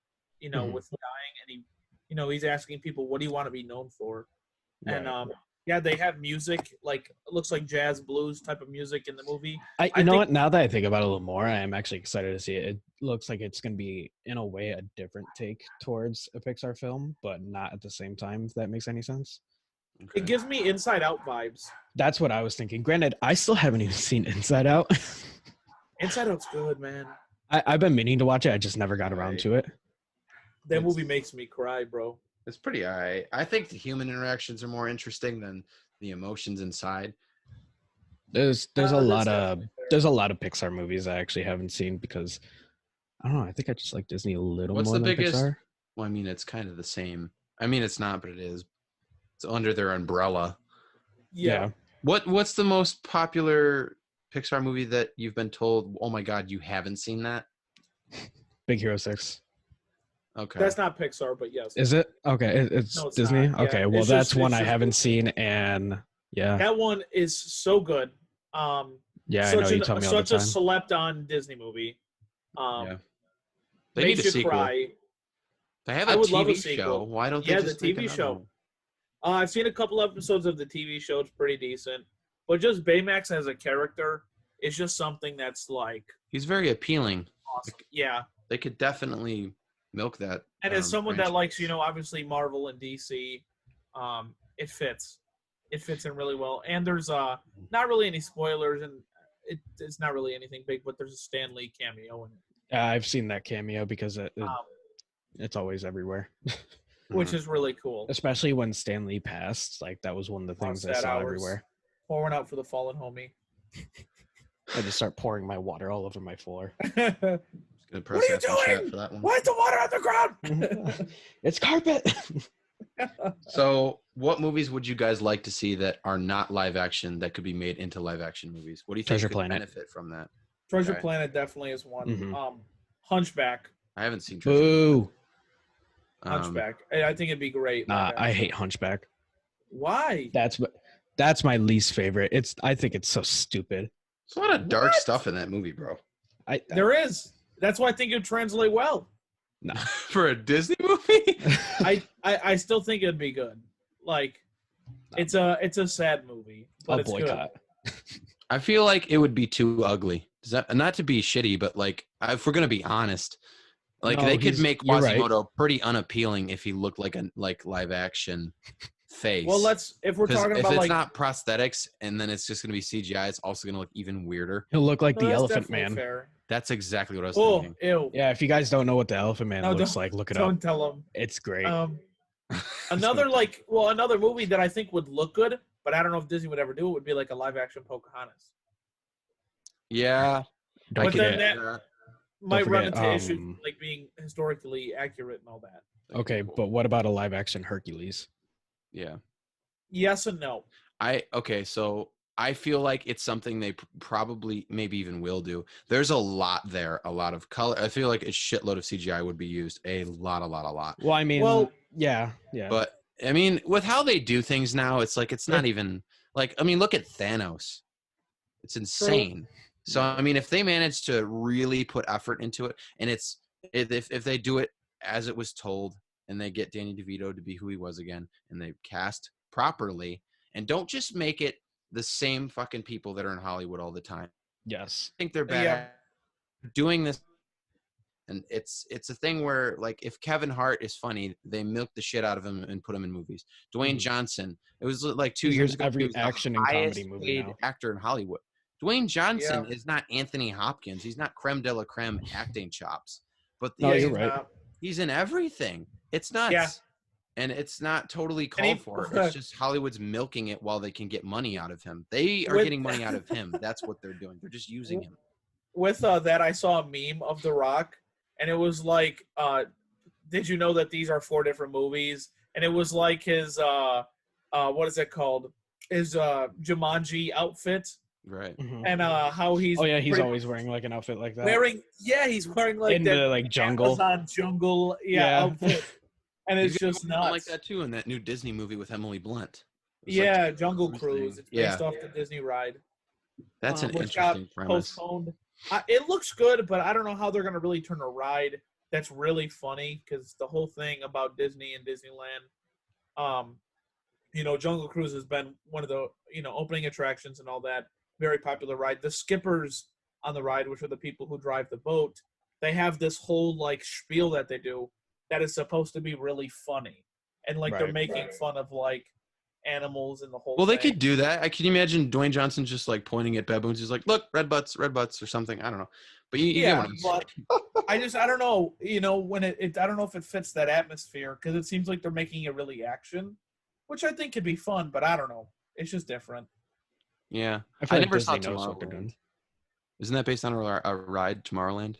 Mhm. with dying, and he's asking people, what do you want to be known for? And Right. yeah, they have music, like it looks like jazz blues type of music in the movie. You I know think- what? Now that I think about it a little more, I am actually excited to see it. It looks like it's going to be, in a way, a different take towards a Pixar film, but not at the same time, if that makes any sense. Okay. It gives me Inside Out vibes. That's what I was thinking. Granted, I still haven't even seen Inside Out. Inside Out's good, man. I've been meaning to watch it. I just never got around to it. That movie makes me cry, bro. It's pretty alright. I think the human interactions are more interesting than the emotions inside. There's a That's lot definitely of fair. there's a lot of Pixar movies I actually haven't seen because I don't know. I think I just like Disney a little What's more the than biggest? Pixar. Well, I mean, it's kind of the same. I mean, it's not, but it is. It's under their umbrella. Yeah. What's the most popular Pixar movie that you've been told, oh my God, you haven't seen that? Big Hero 6. Okay. That's not Pixar, but yes. Is it? Okay, it's No, it's Disney. not. Yeah, Okay, well it's that's just- one it's I just haven't Disney. seen, and yeah, That one is so good. yeah, I know you tell me all the such a time. slept on Disney movie. Yeah. They Makes need a you sequel. cry. They have I a would love a TV show. sequel. Why don't Yeah, they the just make TV another show. one? I've seen a couple episodes of the TV show. It's pretty decent. But just Baymax as a character is just something that's like He's very appealing. awesome. Yeah. They could definitely milk that. And as someone that franchise. likes, obviously Marvel and DC, it fits. It fits in really well. And there's not really any spoilers, and it's not really anything big, but there's a Stan Lee cameo in it, I've seen that cameo because um, it's always everywhere, which is really cool. especially when Stan Lee passed. Like that was one of the things I Sad saw hours. everywhere. Pouring out for the fallen homie. I just start pouring my water all over my floor. Gonna What press are you F in chat doing? for that one. Why is the water on the ground? It's carpet. So, what movies would you guys like to see that are not live action that could be made into live action movies? What do you think Treasure could Planet. benefit from that? Treasure Okay. Planet definitely is one. Mhm. Hunchback. I haven't seen Treasure. Boo! Hunchback. I think it'd be great. Nah, live I action. hate Hunchback. Why? That's my least favorite. I think it's so stupid. There's a lot of dark What? stuff in that movie, bro. There is. That's why I think it'd translate well. No. For a Disney movie? I still think it'd be good. Like, it's a sad movie, but I'll it's boycott. good. I feel like it would be too ugly. Does that, not to be shitty, but like, if we're gonna be honest, like No, they could make you're right. Quasimodo pretty unappealing if he looked like a live action face. Well, if we're 'Cause talking if about it's like not prosthetics and then it's just gonna be CGI, it's also gonna look even weirder. He'll look like no, the that's Elephant definitely Man. Fair. That's exactly what I was Oh, thinking. ew. Yeah, if you guys don't know what the Elephant Man No, looks don't- like, look it Don't up. tell him. It's great. Another another movie that I think would look good, but I don't know if Disney would ever do it, would be like a live action Pocahontas. Yeah. Don't But then forget, that might run forget, into issues like being historically accurate and all that. okay, but what about a live action Hercules? Yeah. Yes and no. So I feel like it's something they probably maybe even will do. There's a lot there, a lot of color. I feel like a shitload of CGI would be used, a lot. Well, I mean, Well- yeah. But I mean, with how they do things now, it's like it's not even like, I mean, look at Thanos. It's insane. So I mean, if they manage to really put effort into it, and if they do it as it was told, and they get Danny DeVito to be who he was again, and they cast properly, and don't just make it the same fucking people that are in Hollywood all the time. Yes. I think they're bad Yeah. at doing this. And it's a thing where, like, if Kevin Hart is funny, they milk the shit out of him and put him in movies. Dwayne Mhm. Johnson, it was like 2 He's years in ago. every he was the action and comedy highest movie paid now. actor in Hollywood. Dwayne Johnson Yeah. is not Anthony Hopkins. He's not creme de la creme acting chops. But No, he's, you're right. he's in everything. It's nuts. Yeah. And it's not totally And called he- for. It's just Hollywood's milking it while they can get money out of him. They are With- getting money out of him. That's what they're doing. They're just using him. With that, I saw a meme of The Rock, and it was like, did you know that these are 4 different movies? And it was like his, what is it called? His Jumanji outfit, Right. Mhm. and how he's Oh yeah, he's pretty always wearing like an outfit like that. he's wearing like in that the like jungle. Amazon jungle outfit, and it's He's gonna just do something nuts. like that too in that new Disney movie with Emily Blunt. It was Yeah, like Jungle Cruise Cruise. thing. It's based Yeah. off the Disney ride. That's an which got interesting premise. postponed. It looks good, but I don't know how they're going to really turn a ride that's really funny, because the whole thing about Disney and Disneyland, Jungle Cruise has been one of the opening attractions and all that, very popular ride. The skippers on the ride, which are the people who drive the boat, they have this whole like spiel that they do that is supposed to be really funny, and like they're Right. making fun of like animals and the whole Well, they thing. could do that. Can you imagine Dwayne Johnson just like pointing at baboons? He's like, "Look, red butts," or something. I don't know, but you get Yeah, what I'm saying. but I don't know, when it I don't know if it fits that atmosphere because it seems like they're making it really action, which I think could be fun, but I don't know. It's just different. Yeah, I feel like never saw Disney knows what they're doing. Tomorrowland. Isn't that based on a ride, Tomorrowland?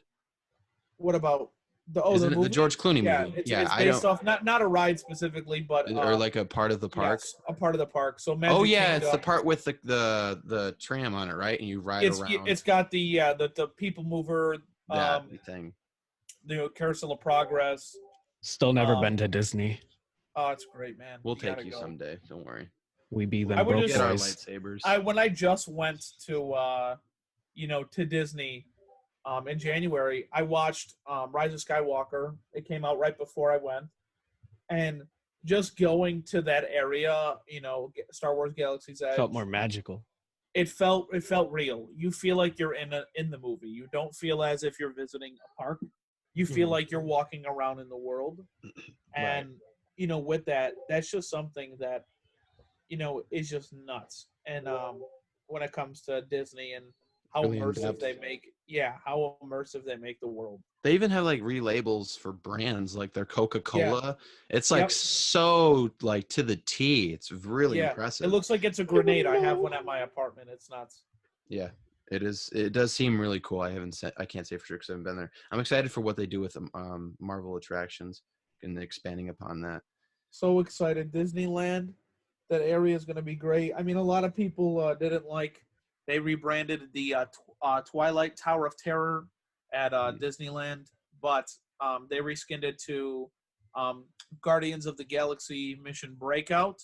What about the Isn't it movie? the George Clooney Yeah, movie? it's Yeah, it's I based don't. off not a ride specifically, but Or like a part of the park. yes, a part of the park. So Magic Oh yeah, Kingdom, it's the part with the tram on it, right? And you ride around. it's got the people mover, that thing. the Carousel of Progress. Still never been to Disney. Oh, it's great, man. We'll take gotta you go. someday. Don't worry. We be I them would broke just- Get our boys. lightsabers. When I just went to to Disney in January, I watched Rise of Skywalker. It came out right before I went, and just going to that area, Star Wars Galaxy's Edge, Felt more magical. It felt real. You feel like you're in the movie. You don't feel as if you're visiting a park. You feel Mhm. like you're walking around in the world, and with that's just something that is just nuts. And when it comes to Disney and how Really immersive in-depth. how immersive they make the world. They even have like relabels for brands, like their Coca-Cola. It's like Yep. so like to the T. It's really Yeah, impressive. It looks like it's a grenade. I have one at my apartment. It's nuts. Yeah, it is. It does seem really cool. I can't say for sure because I haven't been there. I'm excited for what they do with Marvel attractions and expanding upon that. So excited. Disneyland, that area is going to be great. I mean, a lot of people didn't like. They rebranded the Twilight Tower of Terror at Disneyland, but they reskinned it to Guardians of the Galaxy Mission Breakout.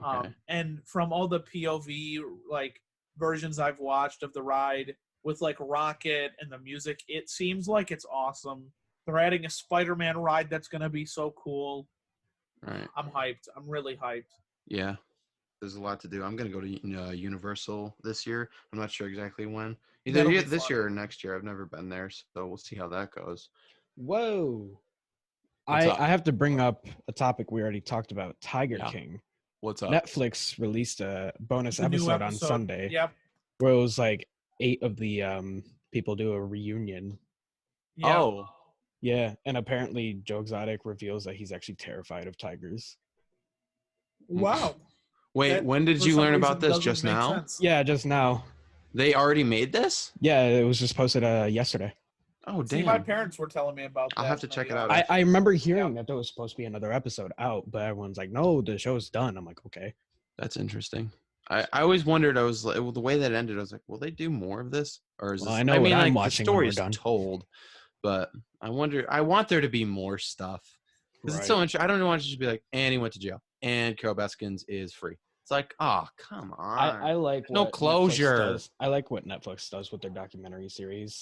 Okay. And from all the POV versions I've watched of the ride with Rocket and the music, it seems like it's awesome. They're adding a Spider-Man ride that's going to be so cool. Right. I'm hyped. I'm really hyped. Yeah. There's a lot to do. I'm gonna go to Universal this year. I'm not sure exactly when. That'll Either be this fun. year or next year. I've never been there, so we'll see how that goes. Whoa. What's up? I have to bring up a topic we already talked about, Tiger Yeah. King. What's up? Netflix released a bonus The new episode on Sunday Yep. where it was like 8 of the people do a reunion. Yep. Oh, Yeah, and apparently Joe Exotic reveals that he's actually terrified of tigers. Wow. wait. That, When did for you some learn reason, about this? doesn't Just make now? sense. Yeah, just now. They already made this? Yeah, it was just posted yesterday. Oh, See, damn. my parents were telling me about that. I'll have to check it out. I remember hearing that there was supposed to be another episode out, but everyone's like, no, the show's done. I'm like, okay. That's interesting. I always wondered. I was like, well, the way that ended, I was like, will they do more of this, or is Well, this? I know what I'm the watching when we're story's done. told, but I wonder. I want there to be more stuff because it's so Right. much. I don't want to just be like, and he went to jail, and Carol Baskins is free. It's like, oh, come on. I like No what Netflix closure. does. I like what Netflix does with their documentary series,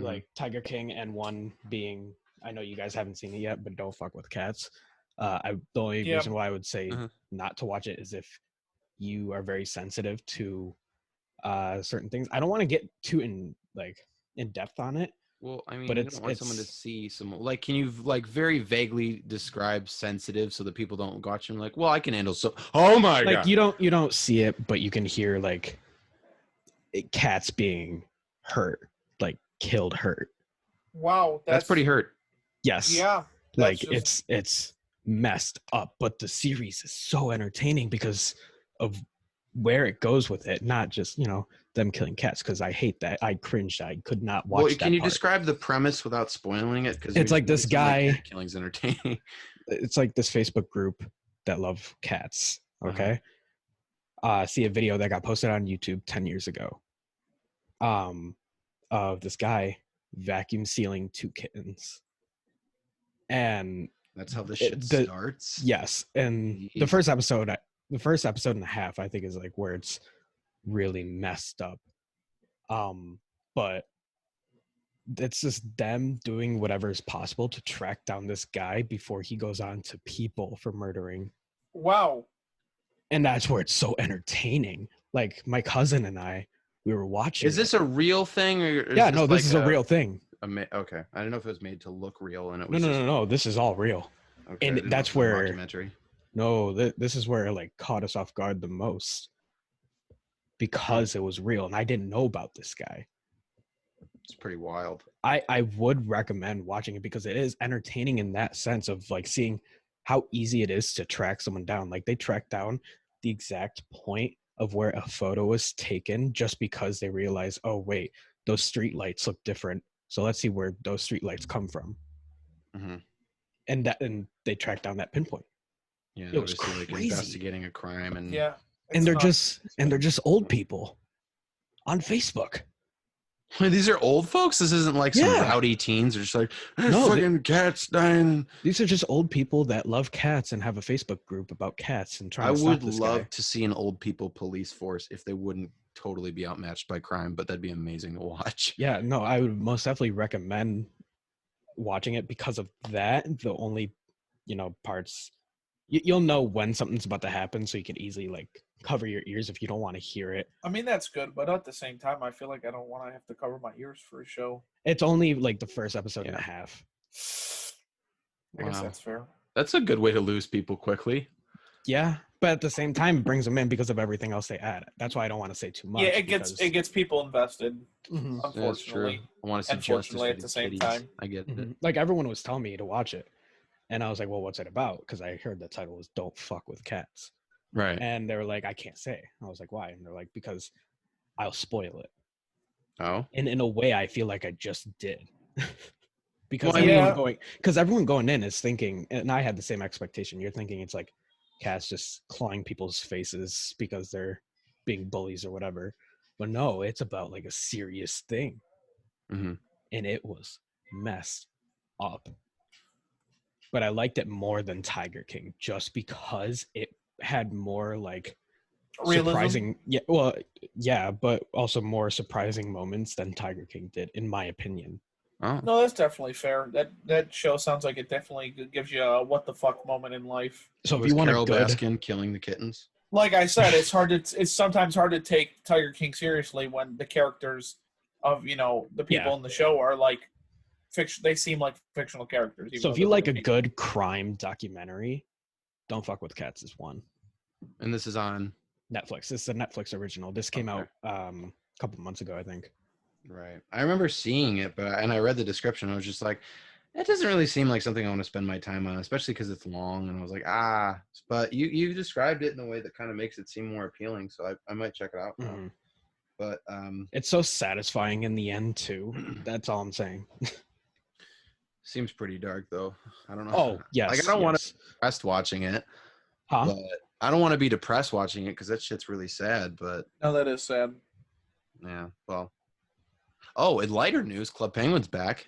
Mhm. like Tiger King, and one being, I know you guys haven't seen it yet, but Don't Fuck with Cats. The only Yep. reason why I would say Mhm. not to watch it is if you are very sensitive to certain things. I don't want to get too in depth on it. Well, I mean, But you don't want someone to see some. Like, can you very vaguely describe sensitive so that people don't watch them? Like, well, I can handle so. Oh my god! You don't see it, but you can hear cats being hurt, killed, hurt. Wow. That's pretty hurt. Yes. Yeah. that's just- it's messed up, but the series is so entertaining because of where it goes with it, not just them killing cats, because I hate that. I cringed. I could not watch Well, that can you part. describe the premise without spoiling it? Because It's like this guy- killing's entertaining. It's like this Facebook group that love cats. Okay. See a video that got posted on YouTube 10 years ago of this guy vacuum sealing 2 kittens. And That's how this It- shit the- starts. yes, and the Jeez. first episode and a half, I think, is where it's really messed up. But it's just them doing whatever is possible to track down this guy before he goes on to people for murdering. Wow. And that's where it's so entertaining. Like my cousin and I, we were watching. Is this a real thing? Or is Yeah, no, this is a real thing. Okay, I don't know if it was made to look real, and it No, was. no. This is all real. Okay, and I didn't know that's if it was a where- documentary. No, this is where it like caught us off guard the most because it was real and I didn't know about this guy. It's pretty wild. I would recommend watching it because it is entertaining in that sense of like seeing how easy it is to track someone down. Like they track down the exact point of where a photo was taken just because they realize, oh wait, those street lights look different. So let's see where those street lights come from. Mm-hmm. And they track down that pinpoint. Yeah, It was obviously, like crazy. investigating a crime and Yeah. And they're nuts. just old people on Facebook. These are old folks. This isn't like some Yeah. rowdy teens. They're just like, No, fucking cats dying. These are just old people that love cats and have a Facebook group about cats and trying I to stop would this love guy. to see an old people police force if they wouldn't totally be outmatched by crime, but that'd be amazing to watch. Yeah, no, I would most definitely recommend watching it because of that. The only, parts you'll know when something's about to happen, so you can easily like cover your ears if you don't want to hear it. I mean, that's good, but at the same time, I feel like I don't want to have to cover my ears for a show. It's only like the first episode and a Yeah. half. I guess Wow. that's fair. That's a good way to lose people quickly. Yeah, but at the same time, it brings them in because of everything else they add. That's why I don't want to say too much. Yeah, it gets people invested. Mhm. That's true. Unfortunately, I want to see justice Unfortunately, for at the these same kitties. time. I get it. Mhm. Like everyone was telling me to watch it, and I was like, "Well, what's it about?" Because I heard the title was "Don't Fuck with Cats," Right. and they were like, "I can't say." I was like, "Why?" And they're like, "Because I'll spoil it." Oh. And in a way, I feel like I just did. Because Well, I mean- everyone going in is thinking, and I had the same expectation. You're thinking it's like cats just clawing people's faces because they're being bullies or whatever. But no, it's about like a serious thing. Mhm. And it was messed up. But I liked it more than Tiger King just because it had more like Realism. surprising. Yeah, well, yeah, but also more surprising moments than Tiger King did, in my opinion. Oh. No, that's definitely fair. That show sounds like it definitely gives you a what the fuck moment in life. So if Was you want Carol a good, Baskin killing the kittens? Like I said, it's sometimes hard to take Tiger King seriously when the characters of the people Yeah. in the show are like fiction. They seem like fictional characters. even so though if you they're like a real good crime documentary, Don't Fuck with Cats is one. And this is on. Netflix. This is a Netflix original. This came Okay. out a couple months ago, I think. Right. I remember seeing it, and I read the description. I was just like, it doesn't really seem like something I want to spend my time on, especially because it's long. And I was like, but you described it in a way that kind of makes it seem more appealing. So I might check it out now. Mhm. But It's so satisfying in the end too. That's all I'm saying. seems pretty dark though. I don't know. Oh yes. Like I don't want to yes. be depressed watching it, Huh? but I don't want to be depressed watching it because that shit's really sad. But No, that is sad. yeah, well. Oh, in lighter news, Club Penguin's back.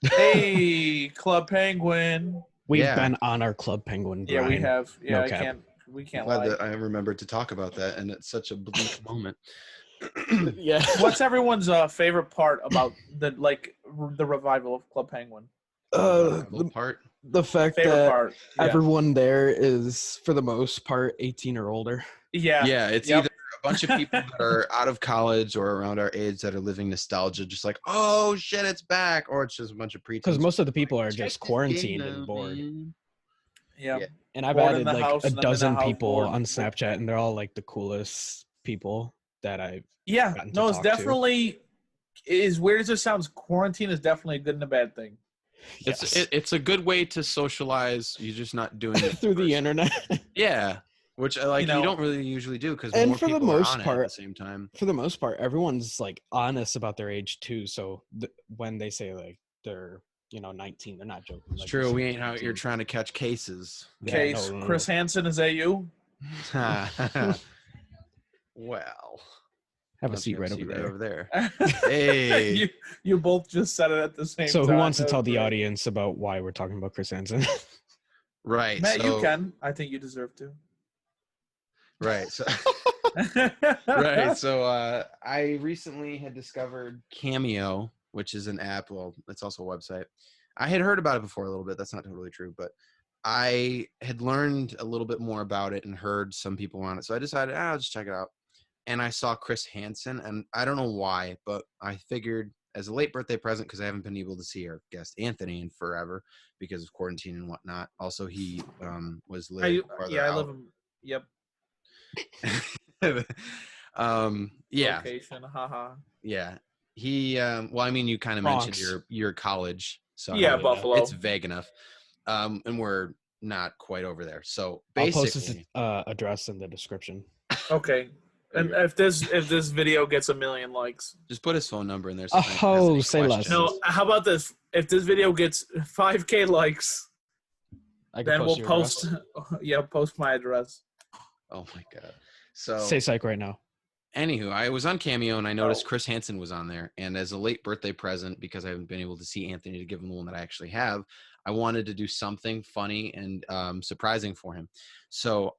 Hey, Club Penguin. We've Yeah. been on our Club Penguin Yeah, grind. we have. Yeah, No I cap. can't. We can't Glad lie. that I remembered to talk about that, and it's such a bleak moment. Yeah. What's everyone's favorite part about the revival of Club Penguin? The part. the fact Favorite that part? Yeah. everyone there is, for the most part, 18 or older. Yeah, it's Yep. either a bunch of people that are out of college or around our age that are living nostalgia, just like, oh shit, it's back, or it's just a bunch of preteens. Because most of the people are Check just this quarantined game and out, bored. man. Yeah. Yeah. And I've Bored in added the like house a and I'm in the dozen house people bored. on Snapchat, and they're all like the coolest people that I've Yeah. gotten to No, it's talk to. definitely. As weird as it sounds, quarantine is definitely a good and a bad thing. Yes. It's a good way to socialize. You're just not doing it through the first. internet. Yeah, which you know- don't really usually do because And more for the people most are on it at part- the same time. For the most part, everyone's like honest about their age too. So when they say like they're 19, they're not joking. It's Like, true. they're We ain't out 18. here trying to catch cases. Yeah, Case no. Chris Hansen, is that you? Well, Have why a don't seat you right have a over there. there. Hey. you both just said it at the same time. So who wants to That's tell the great. audience about why we're talking about Chris Hansen? Right. Matt, so, you can. I think you deserve to. Right. So, right. So I recently had discovered Cameo, which is an app. Well, it's also a website. I had heard about it before a little bit. That's not totally true, but I had learned a little bit more about it and heard some people on it. So I decided, I'll just check it out. And I saw Chris Hansen, and I don't know why, but I figured as a late birthday present, because I haven't been able to see our guest Anthony in forever because of quarantine and whatnot. Also, he was living farther I out. live in. Yep. Yeah. Location. Haha. Yeah. He well, I mean, you kind of mentioned your college, so Yeah, Buffalo. it's vague enough. And we're not quite over there. So I'll basically, post his address in the description. Okay. And if this video gets 1 million likes, just put his phone number in there. Oh, if anyone has any say less. questions. no. How about this? If this video gets 5K likes, then we'll post. Yeah, post my address. Oh my god. So say psych right now. Anywho, I was on Cameo and I noticed Chris Hansen was on there. And as a late birthday present, because I haven't been able to see Anthony to give him the one that I actually have, I wanted to do something funny and surprising for him. So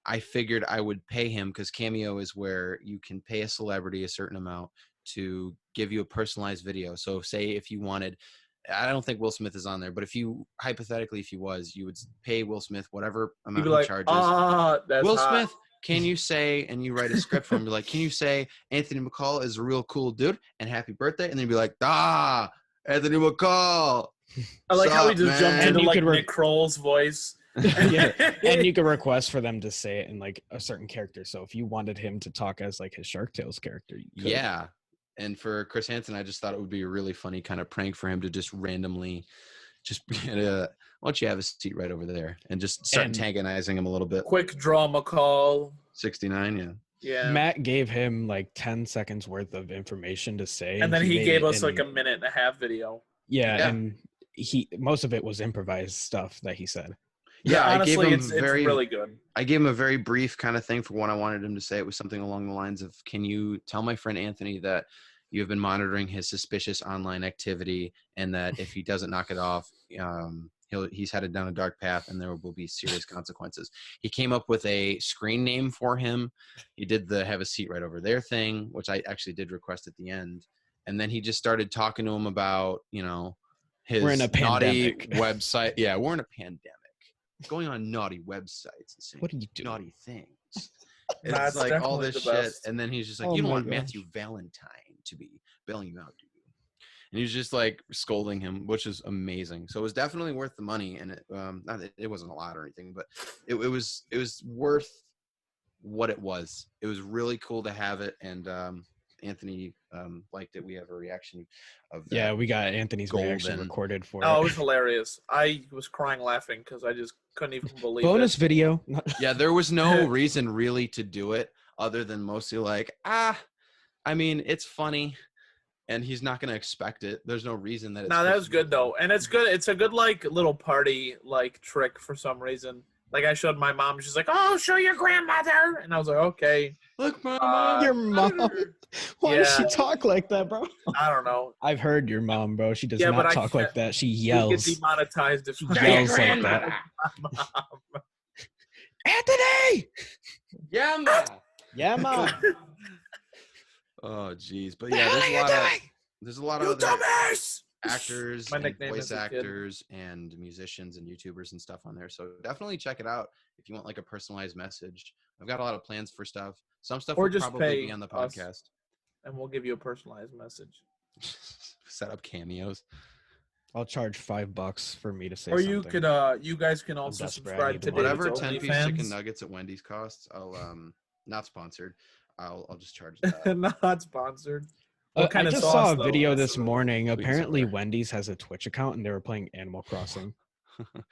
I figured I would pay him, because Cameo is where you can pay a celebrity a certain amount to give you a personalized video. So say if you wanted, I don't think Will Smith is on there, but if you, hypothetically, if he was, you would pay Will Smith whatever amount he charges. That's Will hot. Smith, can you say, and you write a script for him, be like, can you say Anthony McCall is a real cool dude and happy birthday? And then you'd be like, Anthony McCall. I like how he just jumped into like Nick Kroll's voice. Yeah, and you could request for them to say it in like a certain character. So if you wanted him to talk as like his Shark Tales character, you could. Yeah. And for Chris Hansen, I just thought it would be a really funny kind of prank for him to just randomly just why don't you have a seat right over there and just start antagonizing him a little bit. Quick draw McCall. 69, yeah. Yeah. Matt gave him like 10 seconds worth of information to say. And then he gave us like a 1.5-minute video. Yeah, and most of it was improvised stuff that he said. Yeah, honestly, I gave him it's really good. I gave him a very brief kind of thing for what I wanted him to say. It was something along the lines of, can you tell my friend Anthony that you have been monitoring his suspicious online activity, and that if he doesn't knock it off, he's headed down a dark path and there will be serious consequences. He came up with a screen name for him. He did the have a seat right over there thing, which I actually did request at the end. And then he just started talking to him about, his we're in a naughty pandemic. website. Yeah, we're in a pandemic. Going on naughty websites and saying what are you doing? naughty things. That's It's like all this shit. best. And then he's just like, you don't want Matthew Valentine to be bailing you out, do you? And he was just like scolding him, which is amazing. So it was definitely worth the money. And it wasn't a lot or anything, but it was worth what it was. It was really cool to have it. And Anthony liked it. We have a reaction of that. Yeah, we got Anthony's reaction recorded for it. It was hilarious. I was crying laughing because I just couldn't even believe bonus it. Video. Yeah, there was no reason really to do it other than mostly like, I mean, it's funny and he's not going to expect it. There's no reason that it's that was good though. And it's good. It's a good like little party like trick for some reason. Like I showed my mom, she's like, "Oh, show your grandmother," and I was like, "Okay." Look, my mom. Your mom. Why does she talk like that, bro? I don't know. I've heard your mom, bro. She does not talk like that. She yells. Get demonetized if she yells like that. Anthony. Yeah, ma. Yeah, ma. Oh, geez, but yeah, there's a lot of other actors, and voice actors, and musicians and YouTubers and stuff on there. So definitely check it out if you want like a personalized message. I've got a lot of plans for stuff. Some stuff will probably be on the podcast, and we'll give you a personalized message. Set up cameos. I'll charge $5 for me to say. Or something. you could, you guys can also subscribe to whatever 10-piece chicken nuggets at Wendy's costs. I'll not sponsored. I'll just charge that. Not sponsored. I just saw a video this morning. Apparently, Wendy's has a Twitch account, and they were playing Animal Crossing.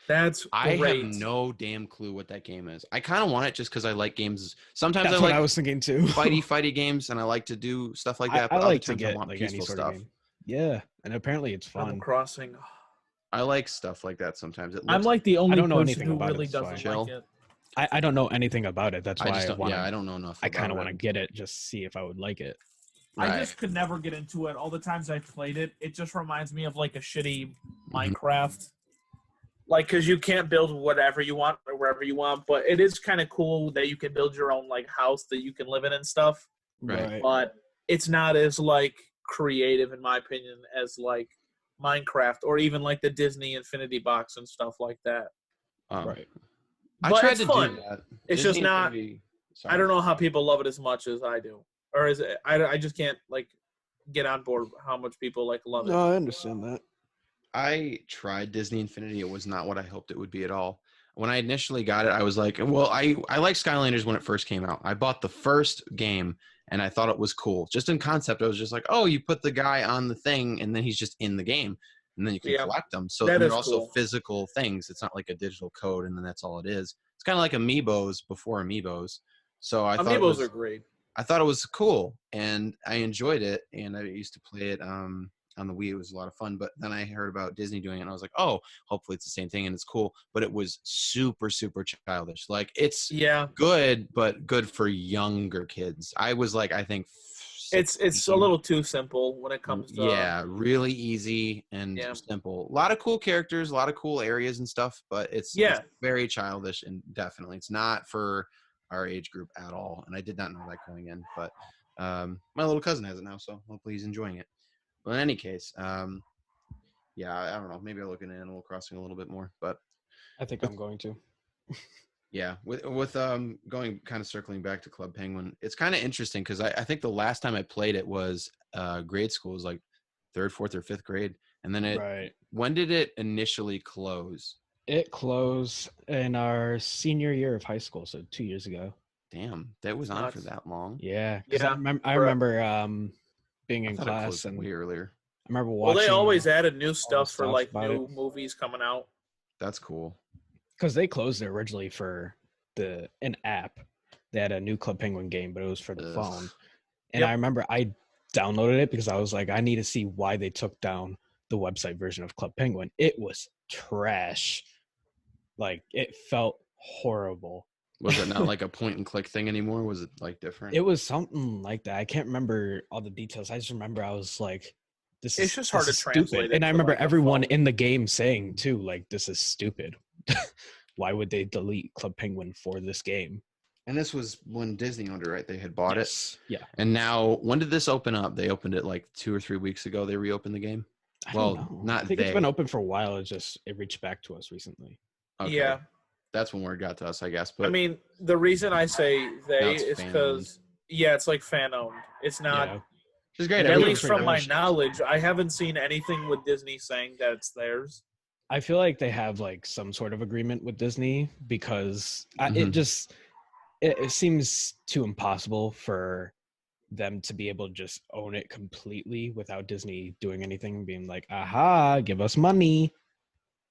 That's great. I have no damn clue what that game is. I kind of want it just because I like games. Sometimes That's what I was thinking too. fighty games, and I like to do stuff like that. I like to get want like peaceful any sort stuff. of game. Yeah, and apparently it's fun. Animal Crossing. I like stuff like that sometimes. I'm like the only person who really doesn't like it. I don't know anything about it. That's why I don't know enough. I kind of want to get it, just see if I would like it. Right. I just could never get into it. All the times I've played it, it just reminds me of like a shitty Minecraft. Like, because you can't build whatever you want or wherever you want, but it is kind of cool that you can build your own like house that you can live in and stuff. Right. But it's not as like creative, in my opinion, as like Minecraft or even like the Disney Infinity Box and stuff like that. Right. I tried to fun. do that. It's Disney just not. I don't know how people love it as much as I do, or is it? I just can't like get on board how much people like love it. No, I understand that. I tried Disney Infinity. It was not what I hoped it would be at all. When I initially got it, I was like, well, I liked Skylanders when it first came out. I bought the first game and I thought it was cool. Just in concept, I was just like, oh, you put the guy on the thing and then he's just in the game and then you can Yeah, collect them. So that they're is also cool. physical things. It's not like a digital code and then that's all it is. It's kind of like Amiibos before Amiibos. So I Amiibos are great. thought it was cool and I enjoyed it. And I used to play it on the Wii. It was a lot of fun. But then I heard about Disney doing it and I was like, oh, hopefully it's the same thing and it's cool. But it was super, super childish. Like it's good, but good for younger kids. I was like, I think it's a little too simple when it comes to really easy and simple. A lot of cool characters, a lot of cool areas and stuff, but it's very childish and definitely it's not for our age group at all. And I did not know that going in, but my little cousin has it now, so hopefully he's enjoying it. Well, in any case, I don't know. Maybe I'll look into Animal Crossing a little bit more, but I think I'm going to. Yeah, with going kind of circling back to Club Penguin, it's kind of interesting because I think the last time I played it was grade school. It was like 3rd, 4th, or 5th grade, and then when did it initially close? It closed in our senior year of high school, so 2 years ago. Damn, that was on for that long. Yeah, because I remember being in class and way earlier. I remember watching. Well, they always added new stuff for like new movies coming out. That's cool. Because they closed it originally for an app. They had a new Club Penguin game, but it was for the phone. And I remember I downloaded it because I was like, I need to see why they took down the website version of Club Penguin. It was trash. Like, it felt horrible. Was it not like a point and click thing anymore? Was it like different? It was something like that. I can't remember all the details. I just remember I was like, it's just hard to translate. And I remember everyone in the game saying too, like, this is stupid. Why would they delete Club Penguin for this game? And this was when Disney owned it, right? They had bought it. Yeah. And now, when did this open up? They opened it like 2 or 3 weeks ago. They reopened the game. I think it's been open for a while. It reached back to us recently. Okay. Yeah. That's when word got to us, I guess. But I mean, the reason I say they is because it's like fan owned. It's not. Which is great. At least from my knowledge, I haven't seen anything with Disney saying that it's theirs. I feel like they have like some sort of agreement with Disney because it seems too impossible for them to be able to just own it completely without Disney doing anything, being like, aha, give us money.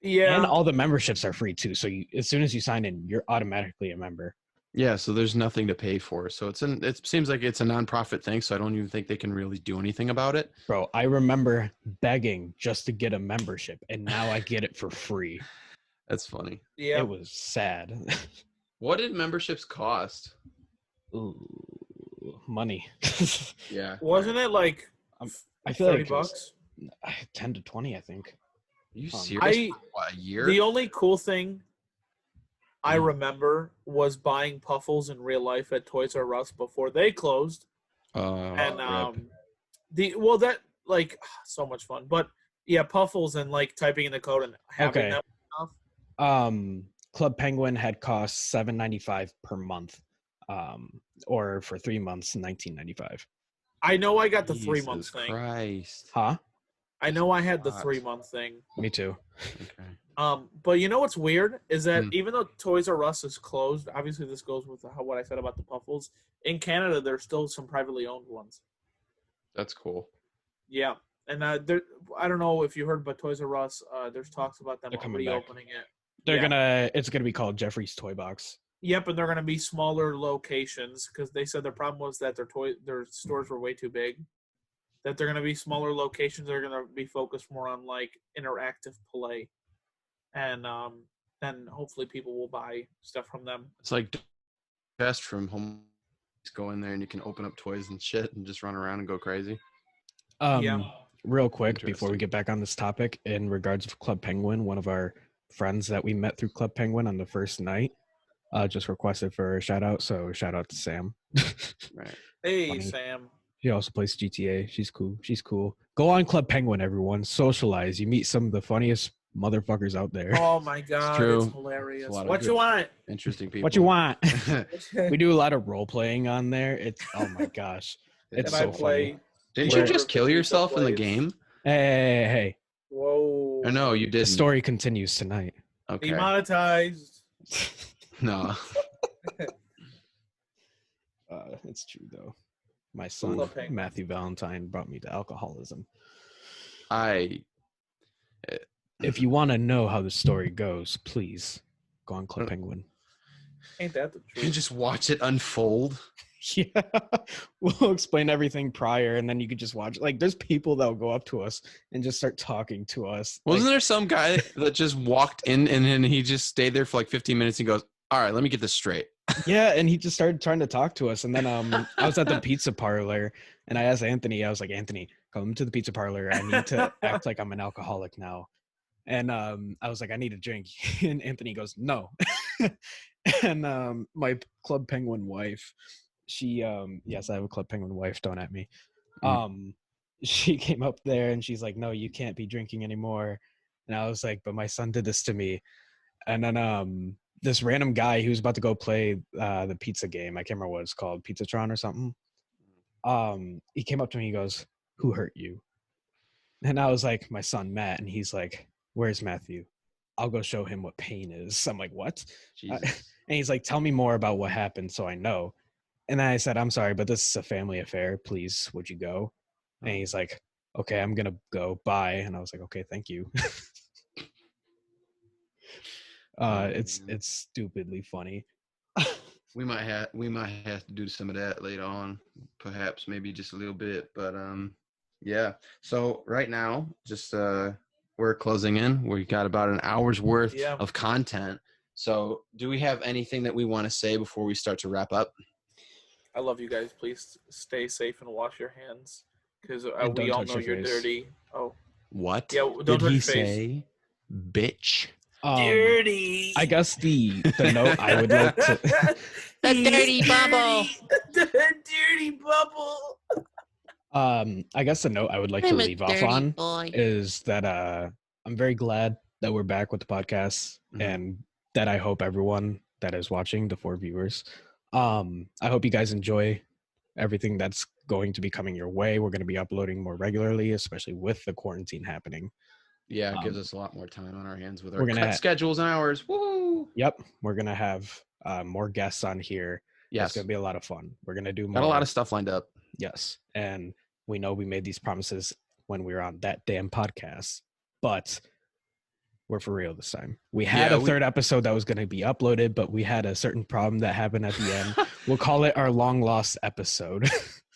Yeah. And all the memberships are free too. So as soon as you sign in, you're automatically a member. Yeah, so there's nothing to pay for. So it seems like it's a nonprofit thing, so I don't even think they can really do anything about it. Bro, I remember begging just to get a membership, and now I get it for free. That's funny. Yeah. It was sad. What did memberships cost? Ooh, money. Yeah. Wasn't it like I feel $30 like bucks? 10 to 20, I think. Are you serious? What, a year? The only cool thing I remember was buying Puffles in real life at Toys R Us before they closed. And that like so much fun. But yeah, Puffles and like typing in the code and having that stuff. Club Penguin had cost $7.95 per month, or for 3 months, $19.95. I know I got the 3 month thing. Christ. Huh? I know I had the 3 month thing. Me too. Okay. But you know what's weird is that even though Toys R Us is closed, obviously this goes with what I said about the Puffles. In Canada, there's still some privately owned ones. That's cool. Yeah, and I don't know if you heard about Toys R Us. There's talks about them reopening it. It's gonna be called Jeffrey's Toy Box. Yep, and they're gonna be smaller locations because they said their problem was that their stores were way too big. That they're gonna be smaller locations. They're gonna be focused more on like interactive play. And then hopefully people will buy stuff from them. It's like best from home. Just go in there and you can open up toys and shit and just run around and go crazy. Real quick before we get back on this topic, in regards to Club Penguin, one of our friends that we met through Club Penguin on the first night just requested for a shout out. So shout out to Sam. Right. Hey, Funny. Sam. She also plays GTA. She's cool. Go on Club Penguin, everyone. Socialize. You meet some of the funniest motherfuckers out there. Oh my god, it's hilarious. What you want? Interesting people. What you want? We do a lot of role playing on there. It's oh my gosh, it's so funny. Didn't you Where- just kill yourself in the game? Hey. Whoa. Or no, you The didn't. story continues tonight. Okay. Demonetized. No. It's true though. My son Club Penguin. Matthew Valentine brought me to alcoholism. If you want to know how the story goes, please go on Club Penguin. Ain't that the You truth? just watch it unfold. Yeah, we'll explain everything prior, and then you could just watch. Like, there's people that will go up to us and just start talking to us. Wasn't Like, there some guy that just walked in and then he just stayed there for like 15 minutes and goes, all right, let me get this straight. yeah, and he just started trying to talk to us. And then I was at the pizza parlor, and I asked Anthony. I was like, Anthony, come to the pizza parlor. I need to act like I'm an alcoholic now. And I was like, I need a drink. And Anthony goes, no. And my Club Penguin wife, she yes, I have a Club Penguin wife, don't at me. She came up there and she's like, no, you can't be drinking anymore. And I was like, but my son did this to me. And then this random guy who was about to go play the pizza game, I can't remember what it's called, Pizzatron or something. He came up to me, he goes, who hurt you? And I was like, my son Matt. And he's like, where's Matthew? I'll go show him what pain is. I'm like, what? Jesus. And he's like, tell me more about what happened so I know. And then I said, I'm sorry, but this is a family affair. Please, would you go? And he's like, okay, I'm going to go. Bye. And I was like, okay, thank you. It's stupidly funny. We might have to do some of that later on, perhaps maybe just a little bit, but yeah. So right now, just we're closing in. We got about an hour's worth of content. So do we have anything that we want to say before we start to wrap up? I love you guys. Please stay safe and wash your hands because And we don't all touch know your you're face. dirty. Oh, What? yeah. Don't did touch he your face. say? Bitch. Dirty. I guess the note I would like to The dirty bubble. The dirty bubble. I guess the note I would like to leave off on is that I'm very glad that we're back with the podcast and that I hope everyone that is watching, the 4 viewers, I hope you guys enjoy everything that's going to be coming your way. We're going to be uploading more regularly, especially with the quarantine happening. Yeah, it gives us a lot more time on our hands with our we're gonna schedules and hours. Woo! Yep, we're going to have more guests on here. Yes. It's going to be a lot of fun. We're going to do more. Got a lot of stuff lined up. Yes. And we know we made these promises when we were on that damn podcast, but we're for real this time. We had a third episode that was going to be uploaded, but we had a certain problem that happened at the end. We'll call it our long lost episode.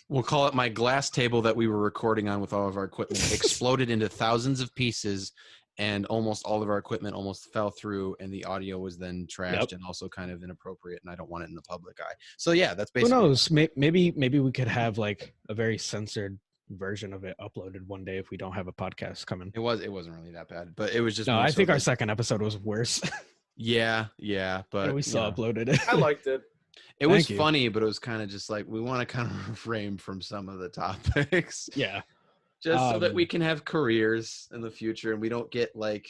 We'll call it my glass table that we were recording on with all of our equipment exploded into thousands of pieces, and almost all of our equipment almost fell through, and the audio was then trashed and also kind of inappropriate, and I don't want it in the public eye. So yeah, that's basically. Who knows? Maybe we could have like a very censored version of it uploaded one day if we don't have a podcast coming. It wasn't really that bad, but it was just. No, I think like, our second episode was worse. Yeah, but and we still uploaded it. I liked it. It was funny, but it was kind of just like we want to kind of refrain from some of the topics. Yeah. Just so that we can have careers in the future and we don't get like,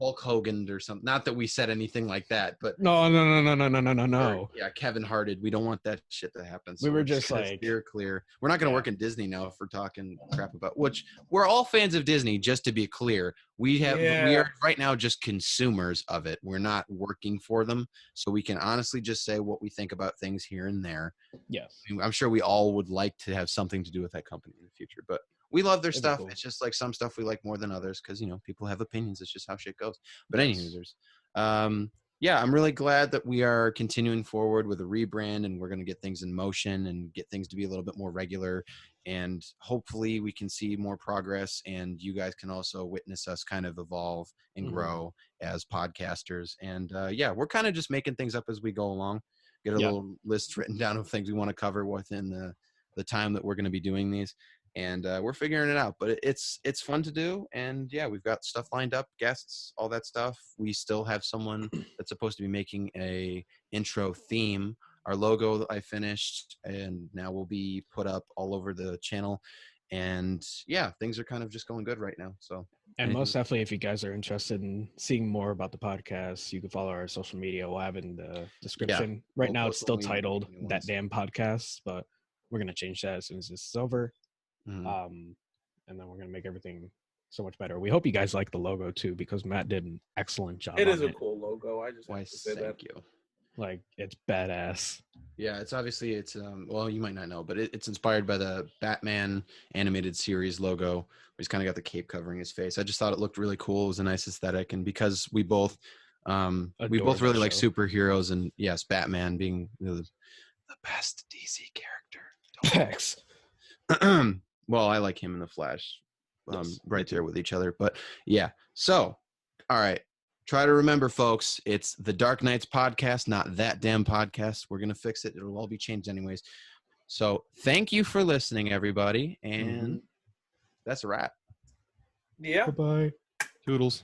Hulk Hogan or something. Not that we said anything like that, but no. or, yeah, Kevin Harted. We don't want that shit to happen. So we were just like steer clear. We're not going to work in Disney now if we're talking crap about which we're all fans of Disney. Just to be clear, we are right now just consumers of it. We're not working for them, so we can honestly just say what we think about things here and there. Yes, I'm sure we all would like to have something to do with that company in the future, but. We love their stuff. Cool. It's just like some stuff we like more than others because, people have opinions. It's just how shit goes. But anyways, yeah, I'm really glad that we are continuing forward with a rebrand and we're going to get things in motion and get things to be a little bit more regular. And hopefully we can see more progress and you guys can also witness us kind of evolve and grow as podcasters. And yeah, we're kind of just making things up as we go along. Get a little list written down of things we want to cover within the time that we're going to be doing these. And we're figuring it out, but it's fun to do. And yeah, we've got stuff lined up, guests, all that stuff. We still have someone that's supposed to be making a intro theme. Our logo that I finished and now will be put up all over the channel. And yeah, things are kind of just going good right now. So, and most definitely, if you guys are interested in seeing more about the podcast, you can follow our social media. We'll have in the description. Right now, it's still titled That Damn Podcast, but We're gonna change that as soon as this is over. Mhm. And then we're gonna make everything so much better. We hope you guys like the logo too, because Matt did an excellent job. It on is a it. cool logo. I just Why, have to say that. thank you. Like, it's badass. Yeah, it's obviously well, you might not know, but it's inspired by the Batman animated series logo. Where he's kind of got the cape covering his face. I just thought it looked really cool. It was a nice aesthetic, and because we both Adore really that like show. superheroes, and yes, Batman being the best DC character. Facts. Well, I like him in the Flash, Yes, right me too. there with each other. But yeah, so all right. Try to remember, folks, it's the Dark Knights podcast, not that damn podcast. We're going to fix it. It'll all be changed anyways. So thank you for listening, everybody. And that's a wrap. Yeah. Bye-bye. Toodles.